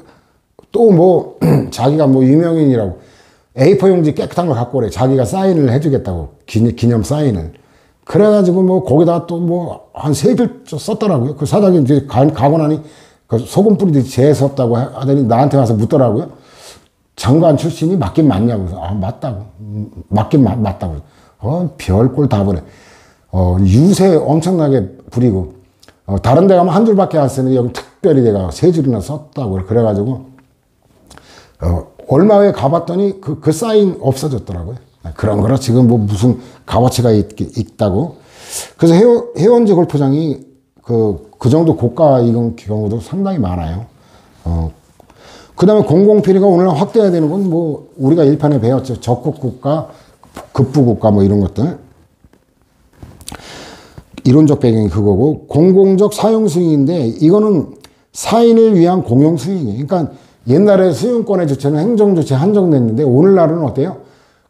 또 뭐 자기가 뭐 유명인이라고 A4 용지 깨끗한 걸 갖고 오래. 자기가 사인을 해주겠다고 기념 사인을. 그래가지고 뭐 거기다 또 뭐 한 3줄 썼더라고요. 그 사장이 이제 가고 나니 그 소금 뿌리듯이 재수없다고 하더니 나한테 와서 묻더라고요. 장관 출신이 맞긴 맞냐고. 그래서 맞다고. 맞긴 맞다고. 별꼴 다 보네. 유세 엄청나게 부리고 다른 데 가면 한 줄밖에 안 쓰는데 여기 특별히 내가 3줄이나 썼다고. 그래가지고 얼마 후에 가봤더니 그 사인 없어졌더라고요. 그런 거라 지금 뭐 무슨 값어치가 있다고. 그래서 해원지 골프장이 그 정도 고가인 경우도 상당히 많아요. 그 다음에 공공피리가 오늘 확대해야 되는 건 뭐 우리가 1편에 배웠죠. 적국국가, 급부국가 뭐 이런 것들. 이론적 배경이 그거고 공공적 사용 수익인데 이거는 사인을 위한 공용 수익이에요. 그러니까 옛날에 수용권의 주체는 행정주체 한정됐는데 오늘날은 어때요?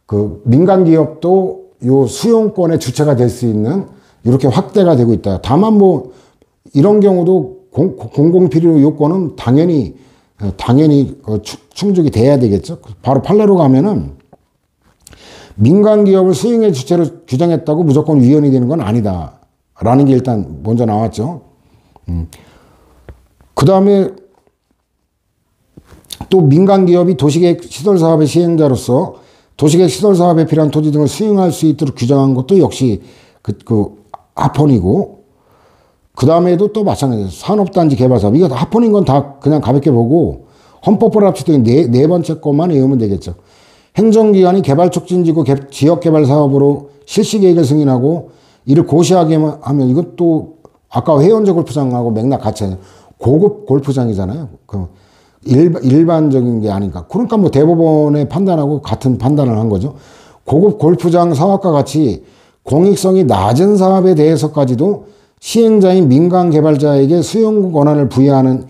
그 민간기업도 요 수용권의 주체가 될 수 있는 이렇게 확대가 되고 있다. 다만 뭐 이런 경우도 공공필요 요건은 당연히 충족이 돼야 되겠죠. 바로 판례로 가면은 민간기업을 수용의 주체로 규정했다고 무조건 위헌이 되는 건 아니다. 라는 게 일단 먼저 나왔죠. 그 다음에 또 민간기업이 도시계획 시설사업의 시행자로서 도시계획 시설사업에 필요한 토지 등을 수용할 수 있도록 규정한 것도 역시 하폰이고, 그 다음에도 또 마찬가지예요. 산업단지 개발사업. 이거 하폰인 건 다 그냥 가볍게 보고 헌법을 합치더니 네 번째 것만 외우면 되겠죠. 행정기관이 개발촉진지구 지역개발 사업으로 실시계획을 승인하고 이를 고시하게 하면 이것도 아까 회원제 골프장하고 맥락 같이 하죠. 고급 골프장이잖아요. 일반적인 게 아닌가. 그러니까 뭐 대법원의 판단하고 같은 판단을 한 거죠. 고급 골프장 사업과 같이 공익성이 낮은 사업에 대해서까지도 시행자인 민간 개발자에게 수용 권한을 부여하는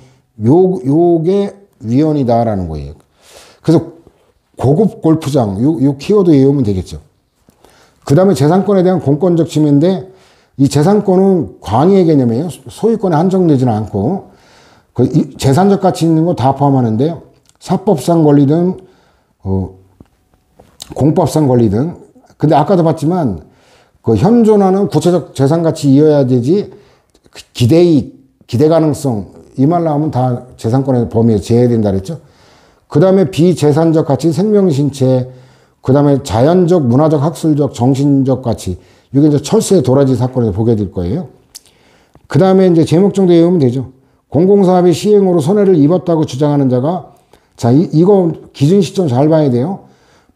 요게 위원이다라는 거예요. 그래서 고급 골프장, 요 키워드 외우면 되겠죠. 그 다음에 재산권에 대한 공권적 침해인데, 이 재산권은 광의의 개념이에요. 소유권에 한정되지는 않고, 재산적 가치 있는 거 다 포함하는데, 사법상 권리든, 공법상 권리든, 근데 아까도 봤지만, 그 현존하는 구체적 재산 가치 이어야 되지, 기대 가능성, 이 말 나오면 다 재산권의 범위에 제외된다 그랬죠. 그 다음에 비재산적 가치, 생명신체, 그 다음에 자연적, 문화적, 학술적, 정신적 가치. 이게 이제 철새 도라지 사건에서 보게 될 거예요. 그 다음에 이제 제목 정도 외우면 되죠. 공공사업의 시행으로 손해를 입었다고 주장하는 자가, 자, 이거 기준 시점 잘 봐야 돼요.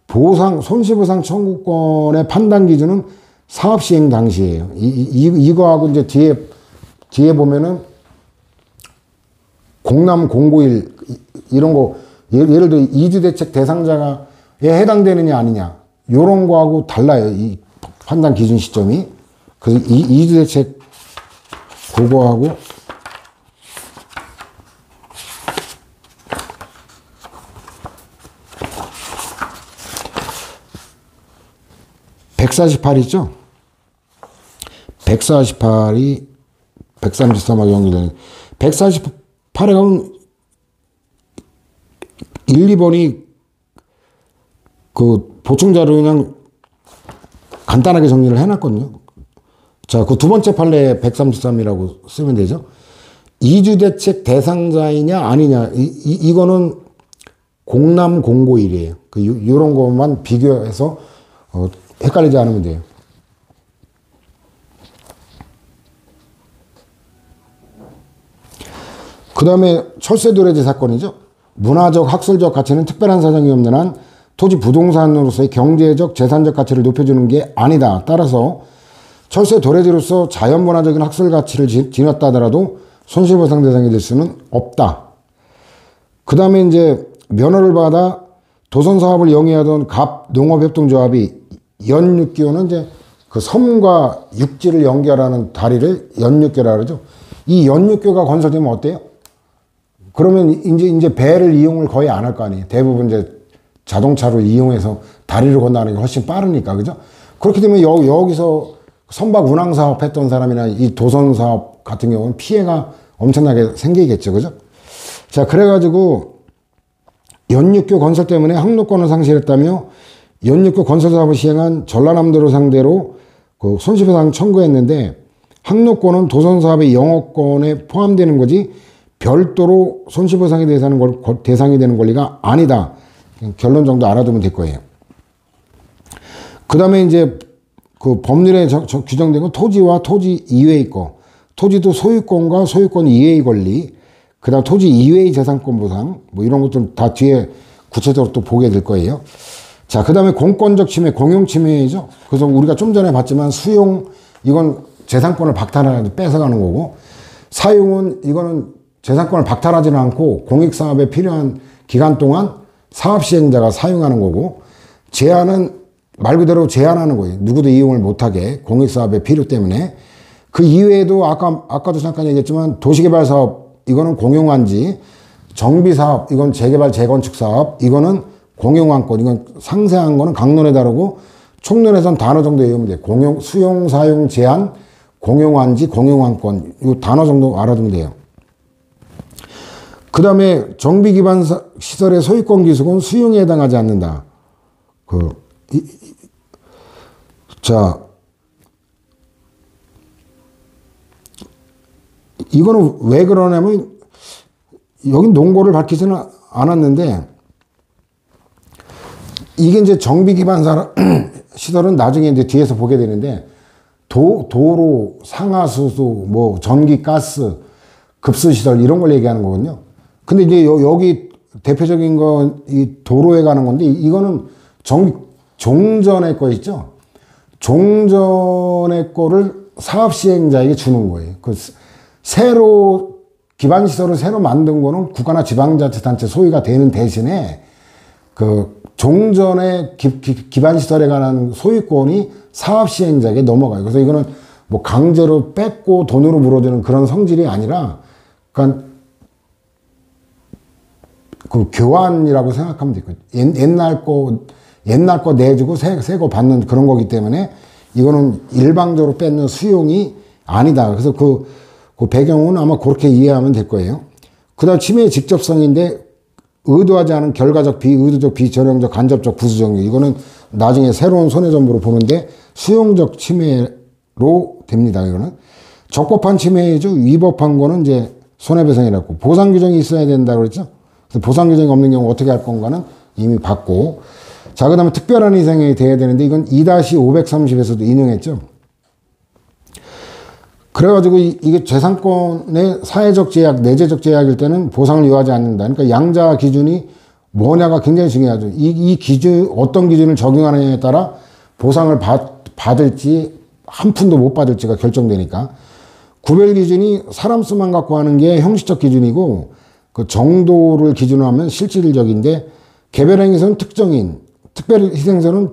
보상, 손실보상 청구권의 판단 기준은 사업 시행 당시예요. 이거하고 이제 뒤에 보면은 공남 공고일 이런 거, 예를 들어 이주대책 대상자가 해당되느냐 아니냐 요런 거하고 달라요. 이 판단 기준 시점이. 그래서 이주대책 그거하고 (148) 있죠? 148이 133하고 연결되는 148에 가면 1, 2번이 그 보충자료 그냥 간단하게 정리를 해놨거든요. 자, 그 두 번째 판례에 133이라고 쓰면 되죠. 이주대책 대상자이냐 아니냐 이거는 공남 공고일이에요. 요런 것만 비교해서 헷갈리지 않으면 돼요. 그 다음에 철새도래지 사건이죠. 문화적, 학술적 가치는 특별한 사정이 없는 한 토지 부동산으로서의 경제적, 재산적 가치를 높여주는 게 아니다. 따라서 철새도래지로서 자연문화적인 학술 가치를 지녔다 하더라도 손실보상 대상이 될 수는 없다. 그 다음에 이제 면허를 받아 도선사업을 영위하던 갑농업협동조합이 연육교는 이제 그 섬과 육지를 연결하는 다리를 연육교라 그러죠. 이 연육교가 건설되면 어때요? 그러면 이제 배를 이용을 거의 안 할 거 아니에요. 대부분 이제 자동차로 이용해서 다리를 건너는 게 훨씬 빠르니까, 그죠? 그렇게 되면 여기서 선박 운항 사업 했던 사람이나 이 도선 사업 같은 경우는 피해가 엄청나게 생기겠죠, 그죠? 자, 그래가지고 연육교 건설 때문에 항로권을 상실했다며 연육교 건설 사업을 시행한 전라남도를 상대로 그 손실보상 청구했는데 항로권은 도선 사업의 영업권에 포함되는 거지 별도로 손실보상이 대상이 되는 권리가 아니다. 결론 정도 알아두면 될 거예요. 그 다음에 이제 그 법률에 규정된 건 토지와 토지 이외의 거. 토지도 소유권과 소유권 이외의 권리. 그 다음 토지 이외의 재산권 보상. 뭐 이런 것들 다 뒤에 구체적으로 또 보게 될 거예요. 자, 그 다음에 공권적 침해, 공용 침해죠. 그래서 우리가 좀 전에 봤지만 수용, 이건 재산권을 박탈하는, 뺏어가는 거고, 사용은, 이거는 재산권을 박탈하지는 않고 공익사업에 필요한 기간 동안 사업시행자가 사용하는 거고, 제한은 말 그대로 제한하는 거예요. 누구도 이용을 못하게, 공익사업의 필요 때문에. 그 이외에도 아까도 잠깐 얘기했지만 도시개발사업, 이거는 공용한지, 정비사업, 이건 재개발, 재건축사업, 이거는 공용한권, 이건 상세한 거는 강론에 다르고 총론에선 단어 정도 외우면 돼요. 공용, 수용, 사용, 제한, 공용한지, 공용한권, 이 단어 정도 알아두면 돼요. 그 다음에 정비기반 시설의 소유권 기속은 수용에 해당하지 않는다. 자, 이거는 왜 그러냐면, 여긴 농고를 밝히지는 않았는데, 이게 이제 정비기반 시설은 나중에 이제 뒤에서 보게 되는데, 도로, 상하수소, 뭐, 전기, 가스, 급수시설, 이런 걸 얘기하는 거거든요. 근데 이제 여기 대표적인 건 이 도로에 가는 건데, 이거는 종전의 거 있죠? 종전의 거를 사업시행자에게 주는 거예요. 새로, 기반시설을 새로 만든 거는 국가나 지방자치단체 소유가 되는 대신에, 종전의 기반시설에 관한 소유권이 사업시행자에게 넘어가요. 그래서 이거는 뭐 강제로 뺏고 돈으로 물어주는 그런 성질이 아니라, 그러니까 그 교환이라고 생각하면 되거든요. 옛날 거 내주고 새 거 받는 그런 거기 때문에 이거는 일방적으로 뺏는 수용이 아니다. 그래서 그 배경은 아마 그렇게 이해하면 될 거예요. 그 다음 침해의 직접성인데 의도하지 않은 결과적, 비의도적, 비전형적, 간접적, 부수적 이거는 나중에 새로운 손해정보로 보는데 수용적 침해로 됩니다. 이거는 적법한 침해죠. 위법한 거는 이제 손해배상이라고 보상 규정이 있어야 된다고 그랬죠. 그래서 보상 규정이 없는 경우 어떻게 할 건가는 이미 봤고, 자, 그 다음에 특별한 이상이 돼야 되는데 이건 2-530에서도 인용했죠. 그래가지고 이게 재산권의 사회적 제약, 내재적 제약일 때는 보상을 요하지 않는다. 그러니까 양자 기준이 뭐냐가 굉장히 중요하죠. 이 기준, 어떤 기준을 적용하느냐에 따라 보상을 받을지 한 푼도 못 받을지가 결정되니까. 구별 기준이 사람 수만 갖고 하는 게 형식적 기준이고, 그 정도를 기준으로 하면 실질적인데, 개별행위에서는 특정인, 특별희생서는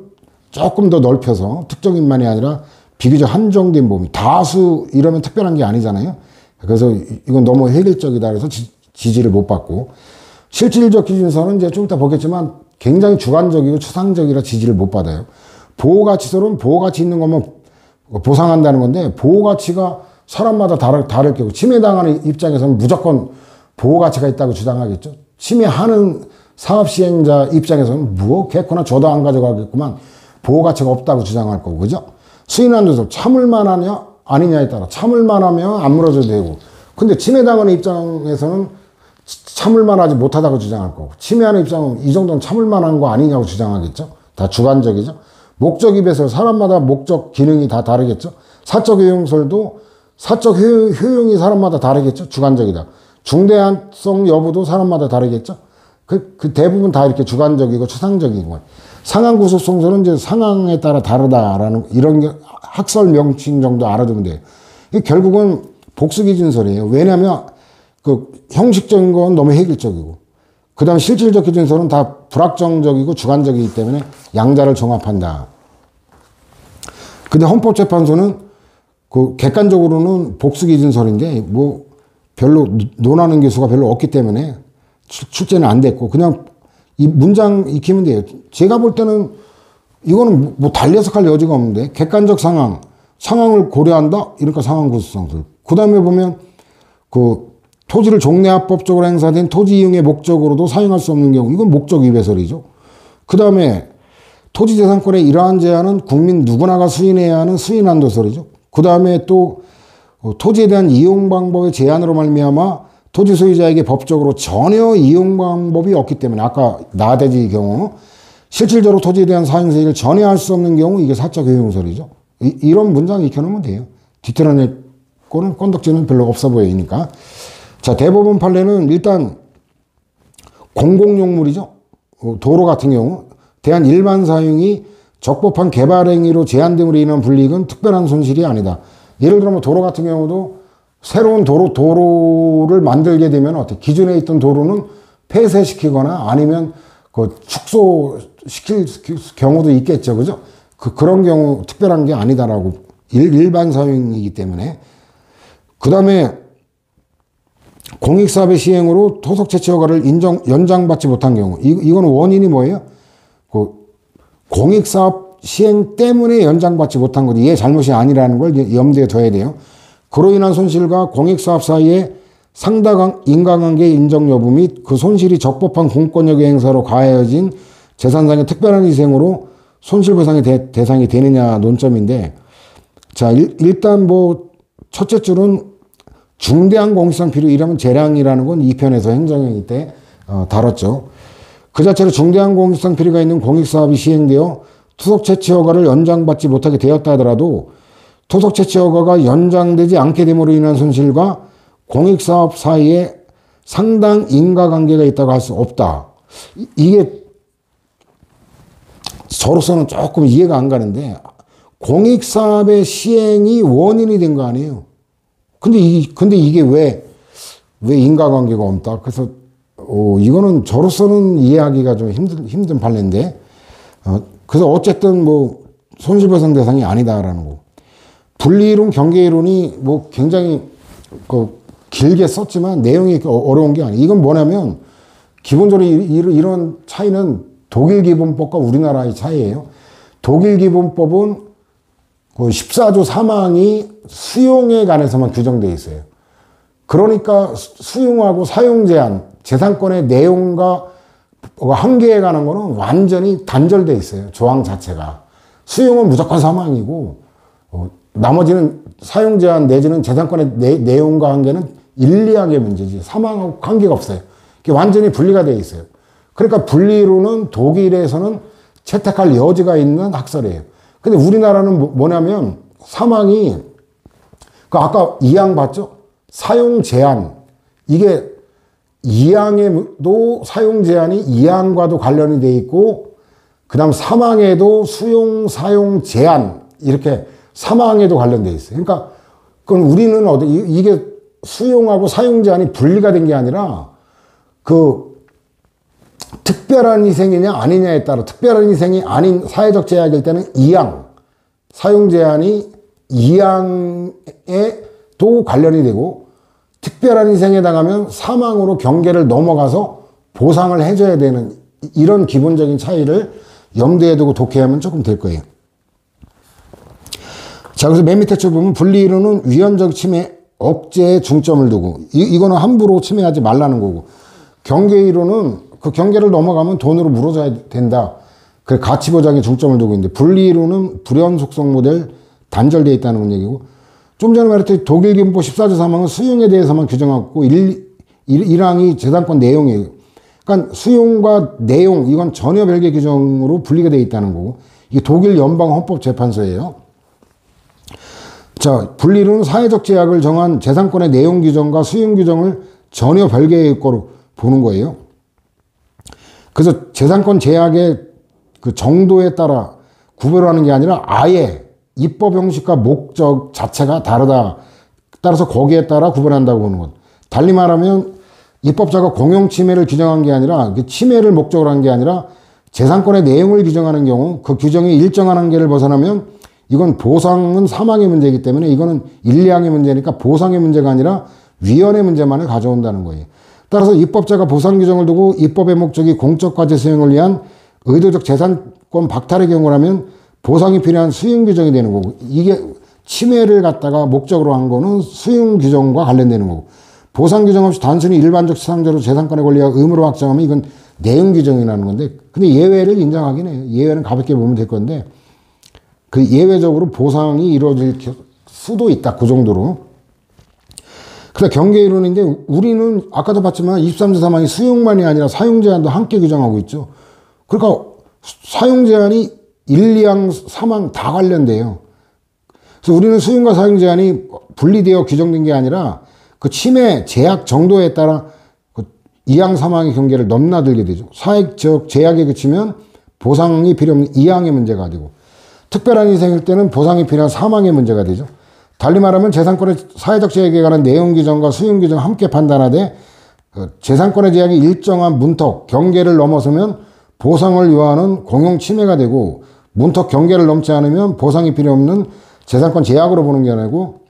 조금 더 넓혀서 특정인만이 아니라 비교적 한정된 범위, 다수 이러면 특별한 게 아니잖아요. 그래서 이건 너무 획일적이다 그래서 지지를 못 받고, 실질적 기준서는 이제 좀 이따 보겠지만 굉장히 주관적이고 추상적이라 지지를 못 받아요. 보호가치서는 보호가치 있는 것만 보상한다는 건데, 보호가치가 사람마다 다를 거고, 침해당하는 입장에서는 무조건 보호가치가 있다고 주장하겠죠. 침해하는 사업시행자 입장에서는 뭐 개코나 저도 안 가져가겠구만, 보호가치가 없다고 주장할 거고, 그죠? 수인한도서 참을만 하냐 아니냐에 따라 참을만 하면 안 물어줘도 되고, 근데 침해당하는 입장에서는 참을만 하지 못하다고 주장할 거고, 침해하는 입장은 이 정도는 참을만 한 거 아니냐고 주장하겠죠. 다 주관적이죠. 목적 입에서 사람마다 목적 기능이 다 다르겠죠. 사적 효용설도 사적 효용이 사람마다 다르겠죠. 주관적이다. 중대한성 여부도 사람마다 다르겠죠. 그 대부분 다 이렇게 주관적이고 추상적인 거예요. 상황구속성설은 이제 상황에 따라 다르다라는 이런 게 학설 명칭 정도 알아두면 돼요. 이게 결국은 복수기준설이에요. 왜냐하면 그 형식적인 건 너무 획일적이고, 그 다음 실질적 기준설은 다 불확정적이고 주관적이기 때문에 양자를 종합한다. 근데 헌법재판소는 그 객관적으로는 복수기준설인데 뭐 별로 논하는 개수가 별로 없기 때문에 출제는 안 됐고, 그냥 이 문장 익히면 돼요. 제가 볼 때는 이거는 뭐 달려석할 여지가 없는데, 객관적 상황을 고려한다? 이러니까 상황구속성설. 그 다음에 보면 그 토지를 종래합법적으로 행사된 토지 이용의 목적으로도 사용할 수 없는 경우, 이건 목적 위배설이죠. 그 다음에 토지재산권의 이러한 제한은 국민 누구나가 수인해야 하는 수인한도설이죠. 그 다음에 또 토지에 대한 이용 방법의 제한으로 말미암아 토지 소유자에게 법적으로 전혀 이용 방법이 없기 때문에, 아까 나대지 경우 실질적으로 토지에 대한 사용수익을 전혀 할 수 없는 경우 이게 사적 효용설이죠. 이런 문장 익혀놓으면 돼요. 뒤틀어낼 거는 건덕지는 별로 없어 보이니까. 자, 대법원 판례는 일단 공공용물이죠. 도로 같은 경우 대한 일반 사용이 적법한 개발 행위로 제한됨으로 인한 불이익은 특별한 손실이 아니다. 예를 들어 뭐 도로 같은 경우도 새로운 도로를 만들게 되면 어떻게 기존에 있던 도로는 폐쇄시키거나 아니면 그 축소시킬 경우도 있겠죠. 그죠? 그런 경우 특별한 게 아니다라고 일반 사용이기 때문에. 그 다음에 공익사업의 시행으로 토속 채취 허가를 연장받지 못한 경우, 이거는 원인이 뭐예요? 그 공익사업 시행 때문에 연장받지 못한 거지, 얘 잘못이 아니라는 걸 염두에 둬야 돼요. 그로 인한 손실과 공익사업 사이에 상당 인과관계 인정 여부 및 그 손실이 적법한 공권력의 행사로 가해진 재산상의 특별한 희생으로 손실보상의 대상이 되느냐 논점인데, 자, 일단 뭐 첫째 줄은 중대한 공익상 필요, 이러면 재량이라는 건 2편에서 행정행위 때 다뤘죠. 그 자체로 중대한 공익상 필요가 있는 공익사업이 시행되어 토속 채취 허가를 연장받지 못하게 되었다 하더라도 토속 채취 허가가 연장되지 않게 됨으로 인한 손실과 공익사업 사이에 상당 인과관계가 있다고 할 수 없다. 이게 저로서는 조금 이해가 안 가는데, 공익사업의 시행이 원인이 된 거 아니에요. 근데 이게 왜 인과관계가 없다. 그래서 이거는 저로서는 이해하기가 좀 힘든 판례인데, 그래서 어쨌든 뭐 손실보상 대상이 아니다라는 거. 분리이론, 경계이론이 뭐 굉장히 길게 썼지만 내용이 어려운 게 아니에요. 이건 뭐냐면 기본적으로 이런 차이는 독일 기본법과 우리나라의 차이예요. 독일 기본법은 그 14조 사망이 수용에 관해서만 규정되어 있어요. 그러니까 수용하고 사용 제한, 재산권의 내용과 한계에 관한 거는 완전히 단절되어 있어요. 조항 자체가. 수용은 무조건 사망이고 나머지는 사용 제한 내지는 재산권의 내용과 한계는 일리학의 문제지 사망하고 관계가 없어요. 이게 완전히 분리가 되어 있어요. 그러니까 분리로는 독일에서는 채택할 여지가 있는 학설이에요. 근데 우리나라는 뭐냐면 사망이 그 아까 2항 봤죠? 사용 제한. 이게 2항에도 사용 제한이 2항과도 관련이 돼 있고 그다음 3항에도 수용 사용 제한 이렇게 3항에도 관련돼 있어요. 그러니까 그건 우리는 이게 수용하고 사용 제한이 분리가 된 게 아니라 그 특별한 희생이냐 아니냐에 따라 특별한 희생이 아닌 사회적 제약일 때는 2항 사용 제한이 2항에도 관련이 되고 특별한 희생에 당하면 3항으로 경계를 넘어가서 보상을 해줘야 되는 이런 기본적인 차이를 염두에 두고 독해하면 조금 될 거예요. 자, 그래서 맨 밑에 줄 보면 분리이론은 위헌적 침해 억제에 중점을 두고 이거는 함부로 침해하지 말라는 거고 경계이론은 그 경계를 넘어가면 돈으로 물어줘야 된다. 그 가치 보장에 중점을 두고 있는데 분리이론은 불연 속성 모델 단절되어 있다는 얘기고 좀 전에 말했듯이 독일 기본법 14조 3항은 수용에 대해서만 규정하고 1항이 재산권 내용이에요. 그러니까 수용과 내용 이건 전혀 별개 규정으로 분리가 되어 있다는 거고 이게 독일 연방헌법재판소예요. 자, 분리는 사회적 제약을 정한 재산권의 내용 규정과 수용 규정을 전혀 별개의 거로 보는 거예요. 그래서 재산권 제약의 그 정도에 따라 구별하는 게 아니라 아예 입법 형식과 목적 자체가 다르다. 따라서 거기에 따라 구별한다고 보는 것. 달리 말하면 입법자가 공용 침해를 규정한 게 아니라 침해를 목적으로 한 게 아니라 재산권의 내용을 규정하는 경우 그 규정이 일정한 한계를 벗어나면 이건 보상은 사망의 문제이기 때문에 이거는 일리항의 문제니까 보상의 문제가 아니라 위헌의 문제만을 가져온다는 거예요. 따라서 입법자가 보상 규정을 두고 입법의 목적이 공적 과제 수행을 위한 의도적 재산권 박탈의 경우라면 보상이 필요한 수용 규정이 되는 거고 이게 침해를 갖다가 목적으로 한 거는 수용 규정과 관련되는 거고 보상 규정 없이 단순히 일반적 시상자로 재산권의 권리가 의무로 확정하면 이건 내용 규정이라는 건데 근데 예외를 인정하긴 해요. 예외는 가볍게 보면 될 건데 그 예외적으로 보상이 이루어질 수도 있다. 그 정도로. 그래서 경계이론인데 우리는 아까도 봤지만 23조 3항이 수용만이 아니라 사용 제한도 함께 규정하고 있죠. 그러니까 사용 제한이 1, 2항, 3항 다 관련돼요. 그래서 우리는 수용과 사용 제한이 분리되어 규정된 게 아니라 그 침해 제약 정도에 따라 그 2항, 3항의 경계를 넘나들게 되죠. 사회적 제약에 그치면 보상이 필요 없는 2항의 문제가 되고 특별한 희생일 때는 보상이 필요한 3항의 문제가 되죠. 달리 말하면 재산권의 사회적 제약에 관한 내용 규정과 수용 규정 함께 판단하되 재산권의 제약이 일정한 문턱, 경계를 넘어서면 보상을 요하는 공용 침해가 되고 문턱 경계를 넘지 않으면 보상이 필요 없는 재산권 제약으로 보는 게 아니고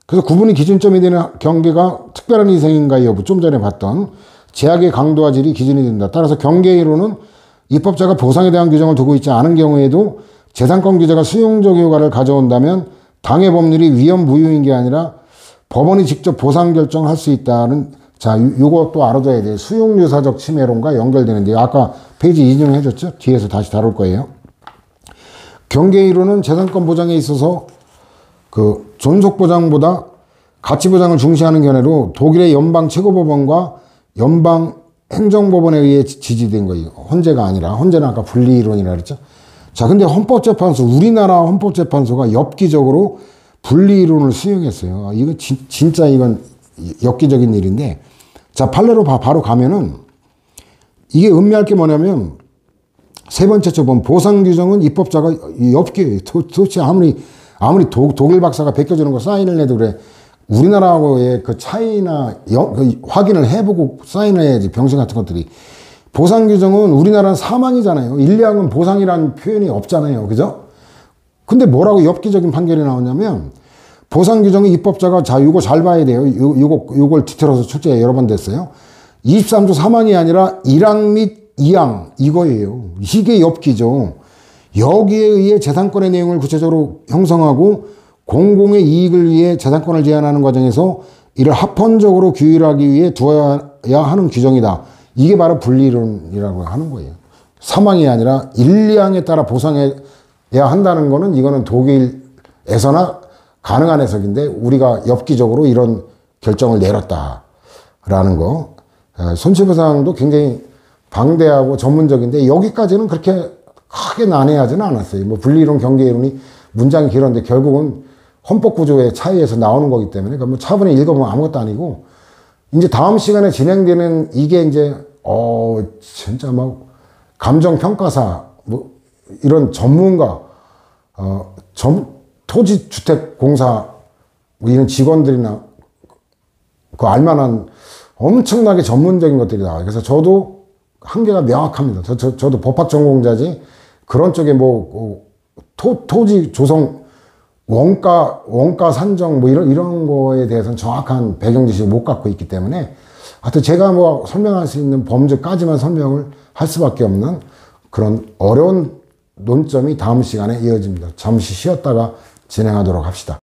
그래서 구분이 기준점이 되는 경계가 특별한 희생인가 여부 좀 전에 봤던 제약의 강도와 질이 기준이 된다. 따라서 경계이론은 입법자가 보상에 대한 규정을 두고 있지 않은 경우에도 재산권 규제가 수용적 효과를 가져온다면 당해 법률이 위헌 무효인 게 아니라 법원이 직접 보상 결정할 수 있다는 자, 요것도 알아둬야 돼요. 수용유사적 침해론과 연결되는데 아까 페이지 인용해 줬죠? 뒤에서 다시 다룰 거예요. 경계이론은 재산권 보장에 있어서 그 존속 보장보다 가치 보장을 중시하는 견해로 독일의 연방 최고법원과 연방 행정법원에 의해 지지된 거예요. 헌재가 아니라 헌재는 아까 분리이론이라 그랬죠. 자, 근데 헌법재판소 우리나라 헌법재판소가 엽기적으로 분리이론을 수용했어요. 이거 진짜 이건 엽기적인 일인데 자, 판례로 바로 가면은 이게 의미할 게 뭐냐면 세 번째 조건 보상 규정은 입법자가 엽기 도대체 아무리 독일 박사가 베껴주는 거 사인을 해도 그래 우리나라하고의 그 차이나 그 확인을 해보고 사인을 해야지 병신 같은 것들이 보상 규정은 우리나라는 사망이잖아요. 1, 2항은 보상이라는 표현이 없잖아요. 그죠? 근데 뭐라고 엽기적인 판결이 나오냐면 보상 규정은 입법자가 자, 요거 잘 봐야 돼요. 요걸 뒤틀어서 출제 여러 번 됐어요. 23조 3항이 아니라 1항 및 2항 이거예요. 이게 엽기죠. 여기에 의해 재산권의 내용을 구체적으로 형성하고 공공의 이익을 위해 재산권을 제한하는 과정에서 이를 합헌적으로 규율하기 위해 두어야 하는 규정이다. 이게 바로 분리론이라고 하는 거예요. 3항이 아니라 1, 2항에 따라 보상해야 한다는 거는 이거는 독일에서나 가능한 해석인데 우리가 엽기적으로 이런 결정을 내렸다라는 거. 손실보상도 굉장히 방대하고 전문적인데 여기까지는 그렇게 크게 난해하지는 않았어요. 뭐 분리론, 경계이론이 문장이 길었는데 결국은 헌법구조의 차이에서 나오는 거기 때문에 뭐 차분히 읽어보면 아무것도 아니고 이제 다음 시간에 진행되는 이게 이제 진짜 막 감정평가사 뭐 이런 전문가 토지주택공사 뭐 이런 직원들이나 그 알만한 엄청나게 전문적인 것들이다. 그래서 저도 한계가 명확합니다. 저도 법학 전공자지 그런 쪽에 뭐 토지 조성 원가 산정 뭐 이런 거에 대해서는 정확한 배경 지식을 못 갖고 있기 때문에 하여튼 제가 뭐 설명할 수 있는 범주까지만 설명을 할 수밖에 없는 그런 어려운 논점이 다음 시간에 이어집니다. 잠시 쉬었다가 진행하도록 합시다.